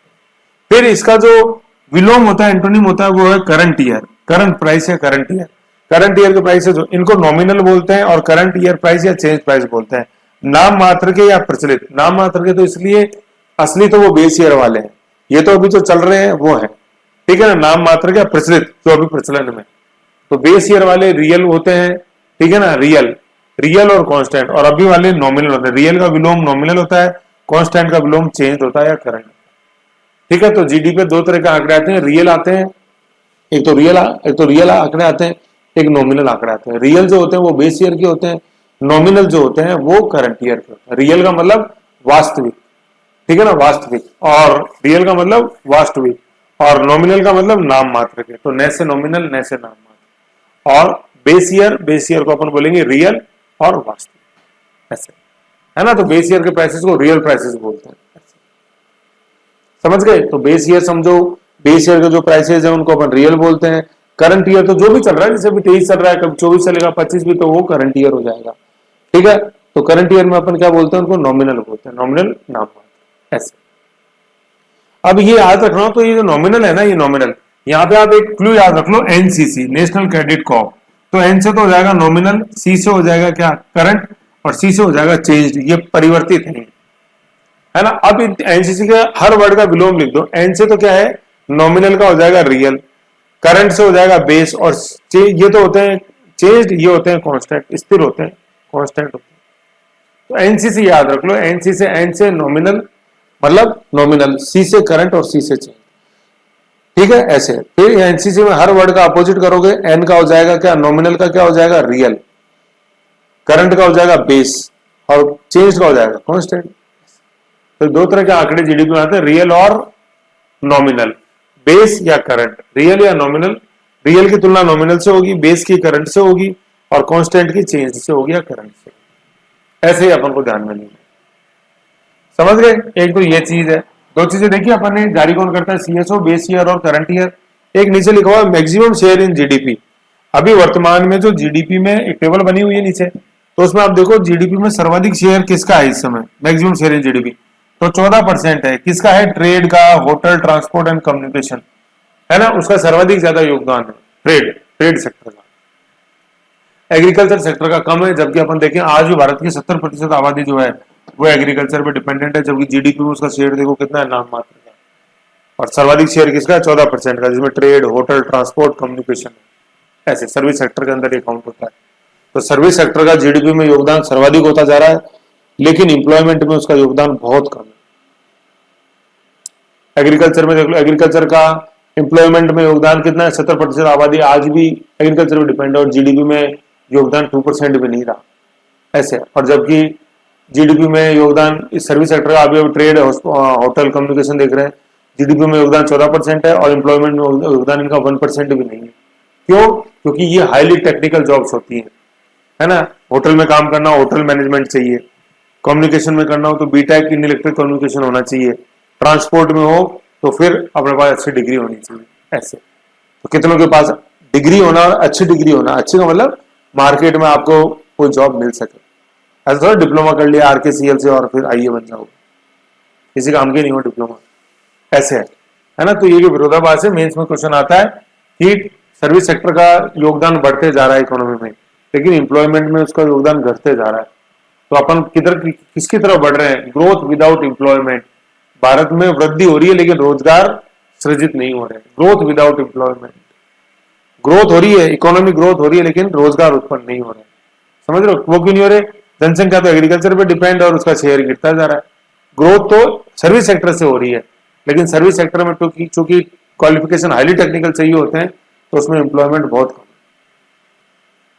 फिर इसका जो विलोम होता है, एंटोनिम होता है, वो है करंट ईयर, करंट प्राइस या करंट ईयर। करंट ईयर के प्राइस है जो, इनको नॉमिनल बोलते हैं, और करंट ईयर प्राइस या चेंज प्राइस बोलते हैं। नाम मात्र के या प्रचलित, नाम मात्र के तो इसलिए, असली तो वो बेस ईयर वाले हैं, ये तो अभी जो चल रहे हैं वो है, ठीक है ना। नाम मात्र के प्रचलित जो अभी प्रचलन में, तो बेस ईयर वाले रियल होते हैं, ठीक है ना, रियल, रियल और कांस्टेंट। और अभी वाले नॉमिनल होते हैं, रियल का विलोम नॉमिनल होता है, कांस्टेंट का विलोम चेंज होता है या करंट, ठीक है। तो जीडीपी पे दो तरह के आंकड़े आते हैं, रियल आते हैं, एक तो रियल आंकड़े आते हैं, एक नॉमिनल आंकड़े आते हैं। रियल जो होते हैं वो बेस ईयर के होते हैं, नॉमिनल जो होते हैं वो करंट ईयर के होते हैं। रियल का मतलब वास्तविक, ठीक है ना, वास्तविक, और रियल का मतलब वास्तविक, और नॉमिनल का मतलब नाम मात्र के, तो न से नॉमिनल, न से नाम मात्र। और बेस ईयर को अपन बोलेंगे रियल और वास्तविक, ऐसे, है ना। तो बेस ईयर के प्राइसेस को रियल प्राइसेस बोलते हैं, समझ गए। तो बेस ईयर समझो, बेस ईयर के जो प्राइसेस है उनको अपन रियल बोलते हैं। करंट ईयर तो जो भी चल रहा है, जैसे अभी 23 चल रहा है, कभी 24 चलेगा, 25 भी, तो वो करंट ईयर हो जाएगा, ठीक है। तो करंट ईयर में अपन क्या बोलते हैं, उनको नॉमिनल बोलते हैं, नॉमिनल नाम ऐसे। अब ये याद रखना, तो ये जो नॉमिनल है ना, ये नॉमिनल, यहाँ पे आप एक क्लू याद रख लो, एनसीसी, नेशनल क्रेडिट कॉर्प। तो एन से तो हो जाएगा नॉमिनल, सी से हो जाएगा क्या, करंट, और सी से हो जाएगा चेंज्ड, ये परिवर्तित नहीं, है ना। अब एनसीसी के हर वर्ड का विलोम लिख दो। एन से तो क्या है, नॉमिनल का हो जाएगा रियल, करंट से हो जाएगा बेस, और ये तो होते हैं चेंज्ड, ये होते हैं कांस्टेंट, स्थिर होते हैं, कांस्टेंट होते हैं। तो एनसीसी याद रख लो, एनसी से, एन से नॉमिनल मतलब नॉमिनल, सी से करंट और सी से चेंज, ठीक है, ऐसे। फिर एनसीसी में हर वर्ड का अपोजिट करोगे, एन का हो जाएगा क्या, नॉमिनल का क्या हो जाएगा, रियल, करंट का हो जाएगा बेस, और चेंज का हो जाएगा कांस्टेंट। तो दो तरह के आंकड़े जीडीपी में आते हैं, रियल और नॉमिनल, बेस या करंट, रियल या नॉमिनल। रियल की तुलना नॉमिनल से होगी, बेस की करंट से होगी, और कांस्टेंट की चेंज से होगी या करंट से। ऐसे ही अपन को ध्यान में नहीं, समझ गए। एक तो ये चीज है, दो चीजें देखिए अपन ने, जारी कौन करता है, सीएसओ, बेस ईयर और करंट ईयर। एक नीचे लिखा हुआ मैक्सिमम शेयर इन जीडीपी। अभी वर्तमान में जो जीडीपी में एक टेबल बनी हुई है नीचे, तो उसमें आप देखो जीडीपी में सर्वाधिक शेयर किसका है इस समय, मैक्सिमम शेयर इन जीडीपी, तो 14% है। किसका है, ट्रेड का, होटल, ट्रांसपोर्ट एंड कम्युनिकेशन, है ना, उसका सर्वाधिक ज्यादा योगदान है, ट्रेड सेक्टर का। एग्रीकल्चर सेक्टर का कम है, जबकि अपन देखें आज भी भारत की 70% आबादी जो है वो एग्रीकल्चर पे डिपेंडेंट है, जबकि जीडीपी में उसका शेयर देखो कितना है, नाम मात्र का। और सर्वाधिक शेयर किसका है, 14% का, जिसमें ट्रेड, होटल, ट्रांसपोर्ट, कम्युनिकेशन, ऐसे सर्विस सेक्टर के अंदर काउंट होता है। तो सर्विस सेक्टर का जीडीपी में योगदान सर्वाधिक होता जा रहा है, लेकिन इंप्लॉयमेंट में उसका योगदान बहुत कम है। एग्रीकल्चर में देख लो, एग्रीकल्चर का इंप्लॉयमेंट में योगदान कितना है, 70% आबादी आज भी एग्रीकल्चर में डिपेंड है, और जीडीपी में योगदान 2% भी नहीं रहा, ऐसे। और जबकि जीडीपी में योगदान इस सर्विस सेक्टर का, अभी ट्रेड, होटल, कम्युनिकेशन देख रहे हैं, जीडीपी में योगदान 14% है, और एम्प्लॉयमेंट में योगदान इनका 1% भी नहीं है। क्यों, क्योंकि ये हाईली टेक्निकल जॉब्स होती हैं, है ना। होटल में काम करना, होटल मैनेजमेंट चाहिए, कम्युनिकेशन में करना हो तो बीटेक इन इलेक्ट्रिक कम्युनिकेशन होना चाहिए, ट्रांसपोर्ट में हो तो फिर अपने पास अच्छी डिग्री होनी चाहिए, ऐसे। तो कितनों के पास डिग्री होना, अच्छी डिग्री होना, अच्छी का मतलब मार्केट में आपको कोई जॉब मिल सके, ऐसा थोड़ा डिप्लोमा कर लिया आरकेसीएल से और फिर आईए बन जाओगे, किसी काम के नहीं हो डिप्लोमा, ऐसे है ना। तो ये जो विरोधाभास है, मेंस में क्वेश्चन आता है कि सर्विस सेक्टर का योगदान बढ़ते जा रहा है इकोनॉमी में, लेकिन एम्प्लॉयमेंट में उसका योगदान घटते जा रहा है। तो अपन किसकी तरफ बढ़ रहे हैं? Growth without employment. भारत में वृद्धि हो रही है लेकिन रोजगार सृजित नहीं हो रहे। ग्रोथ विदाउट एम्प्लॉयमेंट, ग्रोथ हो रही है, इकोनॉमिक ग्रोथ हो रही है लेकिन रोजगार उत्पन्न नहीं हो रहे। समझ रहे हो? वो क्यों नहीं हो रहे? जनसंख्या तो एग्रीकल्चर पे डिपेंड और उसका शेयर गिरता जा रहा है। ग्रोथ तो सर्विस सेक्टर से हो रही है, लेकिन सर्विस सेक्टर में चूंकि क्वालिफिकेशन हाईली टेक्निकल चाहिए होते हैं तो उसमें एम्प्लॉयमेंट बहुत कम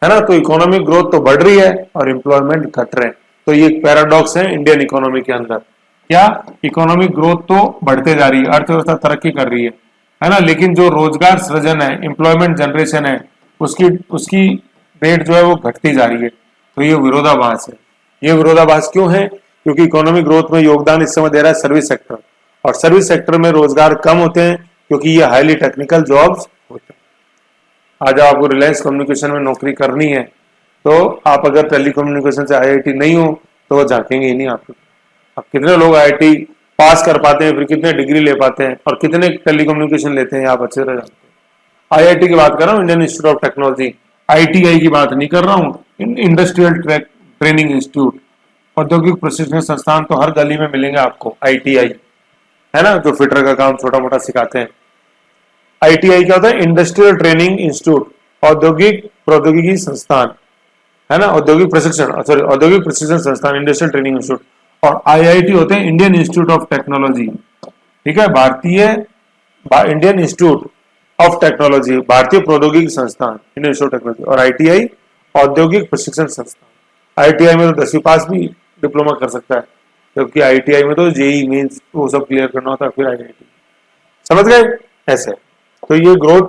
है ना। तो इकोनॉमिक ग्रोथ तो बढ़ रही है और एम्प्लॉयमेंट घट रहे हैं। तो ये एक पैराडॉक्स है इंडियन इकोनॉमी के अंदर। क्या? इकोनॉमिक ग्रोथ तो बढ़ते जा रही है, अर्थव्यवस्था तरक्की कर रही है ना, लेकिन जो रोजगार सृजन है, एम्प्लॉयमेंट जनरेशन है, उसकी रेट जो है वो घटती जा रही है। तो ये विरोधाभास है। ये विरोधाभास क्यों है? क्योंकि इकोनॉमिक ग्रोथ में योगदान इस समय दे रहा है सर्विस सेक्टर, और सर्विस सेक्टर में रोजगार कम होते हैं क्योंकि ये हाईली टेक्निकल जॉब्स होते हैं। आज आपको रिलायंस कम्युनिकेशन में नौकरी करनी है तो आप अगर टेलीकम्युनिकेशन से आईआईटी नहीं हो तो वो झांकेंगे ही नहीं आपको। अब कितने लोग आईआईटी पास कर पाते हैं, फिर कितने डिग्री ले पाते हैं और कितने टेलीकम्युनिकेशन लेते हैं, आप अच्छे तरह जानते हैं। आईआईटी की बात कर रहा हूँ, Indian institute of technology. ITI की बात नहीं कर रहा हूँ, इंडस्ट्रियल ट्रेनिंग इंस्टीट्यूट। औद्योगिक प्रशिक्षण संस्थान तो हर गली में मिलेंगे आपको। आईटीआई है ना, जो फिटर का काम छोटा मोटा सिखाते हैं। आईटीआई क्या होता है? इंडस्ट्रियल ट्रेनिंग इंस्टीट्यूट, औद्योगिक प्रौद्योगिकी संस्थान है ना, औद्योगिक प्रशिक्षण संस्थान, इंडस्ट्रियल ट्रेनिंग इंस्टीट्यूट। और आईआईटी होते हैं इंडियन इंस्टीट्यूट ऑफ टेक्नोलॉजी। ठीक है, इंडियन इंस्टीट्यूट ऑफ टेक्नोलॉजी, भारतीय प्रौद्योगिकी संस्थान, इंडियन इंस्टीट्यूट ऑफ टेक्नोलॉजी। और आईटीआई औद्योगिक प्रशिक्षण संस्थान। आईटीआई में तो 10वीं पास भी डिप्लोमा कर सकता है, क्योंकि आईटीआई में तो जेई मींस वो सब क्लियर करना होता है, फिर आईआईटी। समझ गए? ऐसे। तो ये growth,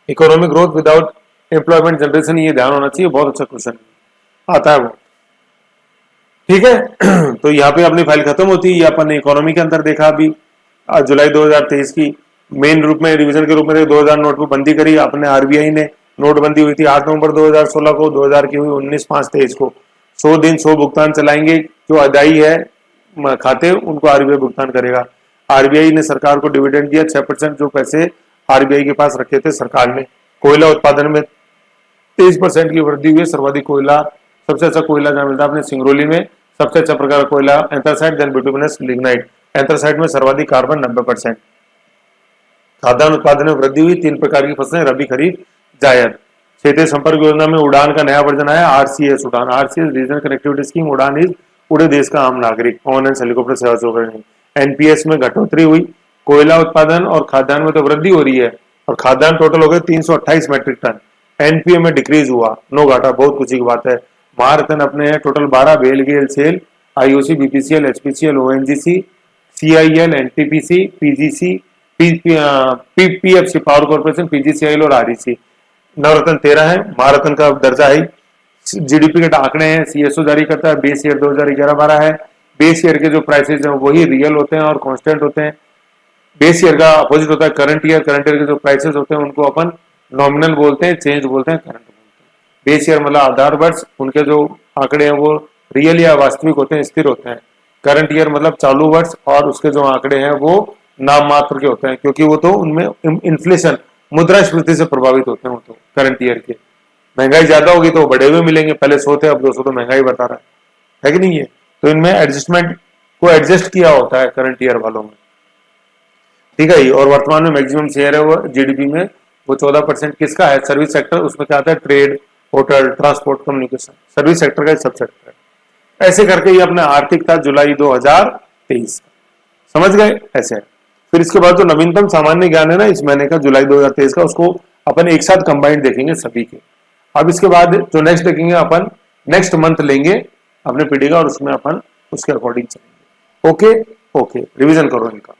economic growth without employment generation, ये ध्यान होना चाहिए। बहुत अच्छा क्वेश्चन आता है वो। ठीक है। तो यहाँ पे अपनी फाइल खत्म होती है। ये अपन ने इकोनॉमी के अंदर देखा अभी जुलाई 2023 की मेन रूप में रिवीजन के रूप में 2000 नोट पर बंदी करी अपने। आरबीआई ने नोटबंदी हुई थी 8 नवंबर 2016 को, 2000 की हुई 19/5/23 को। 100 दिन 100 भुगतान चलाएंगे, जो अदाई है खाते उनको आरबीआई भुगतान करेगा। आरबीआई ने सरकार को डिविडेंड दिया 6%, जो पैसे आरबीआई के पास रखे थे सरकार ने। कोयला उत्पादन में 23% की वृद्धि हुई है। सर्वाधिक कोयला, सबसे अच्छा कोयला जहां मिलता है अपने सिंगरौली में, सबसे अच्छा प्रकार कोयला anthracite, then bituminous lignite. Anthracite में सर्वाधिक कार्बन 90%। खाद्यान्न उत्पादन में वृद्धि हुई। 3 प्रकार की फसलें, रबी, खरीफ, जायद। क्षेत्रीय संपर्क योजना में उड़ान का नया वर्जन आया, आरसीएस उड़ान। RCS regional connectivity scheme. उड़ान इज पूरे देश का आम नागरिक, ऑन हेलीकॉप्टर सेवा शुरू करेंगे। एनपीएस में घटोतरी हुई। कोयला उत्पादन और खाद्यान्न में तो वृद्धि हो रही है, और खाद्यान्न टोटल हो गए 328 मैट्रिक टन। एनपीए में डिक्रीज हुआ, नो घाटा, बहुत खुशी की बात है। महारत्न अपने हैं टोटल 12, बेलगेल, SAIL, IOC, BPCL, HPCL, ONGC, CIL, NTPC, PGC, PFC power corporation, PGCIL और आरईसी। नवरत्न 13 है। महारत्न का दर्जा है। जीडीपी के आंकड़े हैं, सीएसओ जारी करता है। बेस ईयर 2011-12 है। बेस ईयर के जो प्राइसेस हैं वही रियल होते हैं और कांस्टेंट होते हैं। बेस ईयर का अपोजिट होता है करंट ईयर। करंट ईयर के जो प्राइसेस होते हैं उनको अपन नॉमिनल बोलते हैं, चेंज बोलते हैं, करंट बोलते हैं। बेस ईयर मतलब आधार वर्ष, उनके जो आंकड़े हैं वो रियल या वास्तविक होते हैं, स्थिर होते हैं। करंट ईयर मतलब चालू वर्ष, और उसके जो आंकड़े हैं वो नाम मात्र के होते हैं, क्योंकि वो तो उनमें इन्फ्लेशन, मुद्रास्फीति से प्रभावित होते हैं वो तो करंट ईयर के। महंगाई ज्यादा होगी तो बढ़े हुए मिलेंगे, पहले 100 थे अब 200, तो महंगाई बता रहा है कि नहीं है। तो इनमें एडजस्टमेंट को एडजस्ट किया होता है करंट ईयर वालों में। ठीक है। और वर्तमान में मैक्सिमम शेयर है वो जीडीपी में, वो 14% किसका है? Service sector. उसमें क्या आता है? Trade, hotel, transport, communication, service sector का सब सेक्टर है। ऐसे करके ये अपना आर्थिक था जुलाई 2023। समझ गए? ऐसे है। फिर इसके बाद जो नवीनतम सामान्य ज्ञान है ना इस महीने का, जुलाई 2023 का, उसको अपन एक साथ कंबाइंड देखेंगे सभी के। अब इसके बाद जो नेक्स्ट देखेंगे अपन, नेक्स्ट मंथ लेंगे अपने पीडी का, और उसमें अपन उसके अकॉर्डिंग चलेंगे। ओके, रिवीजन करो इनका।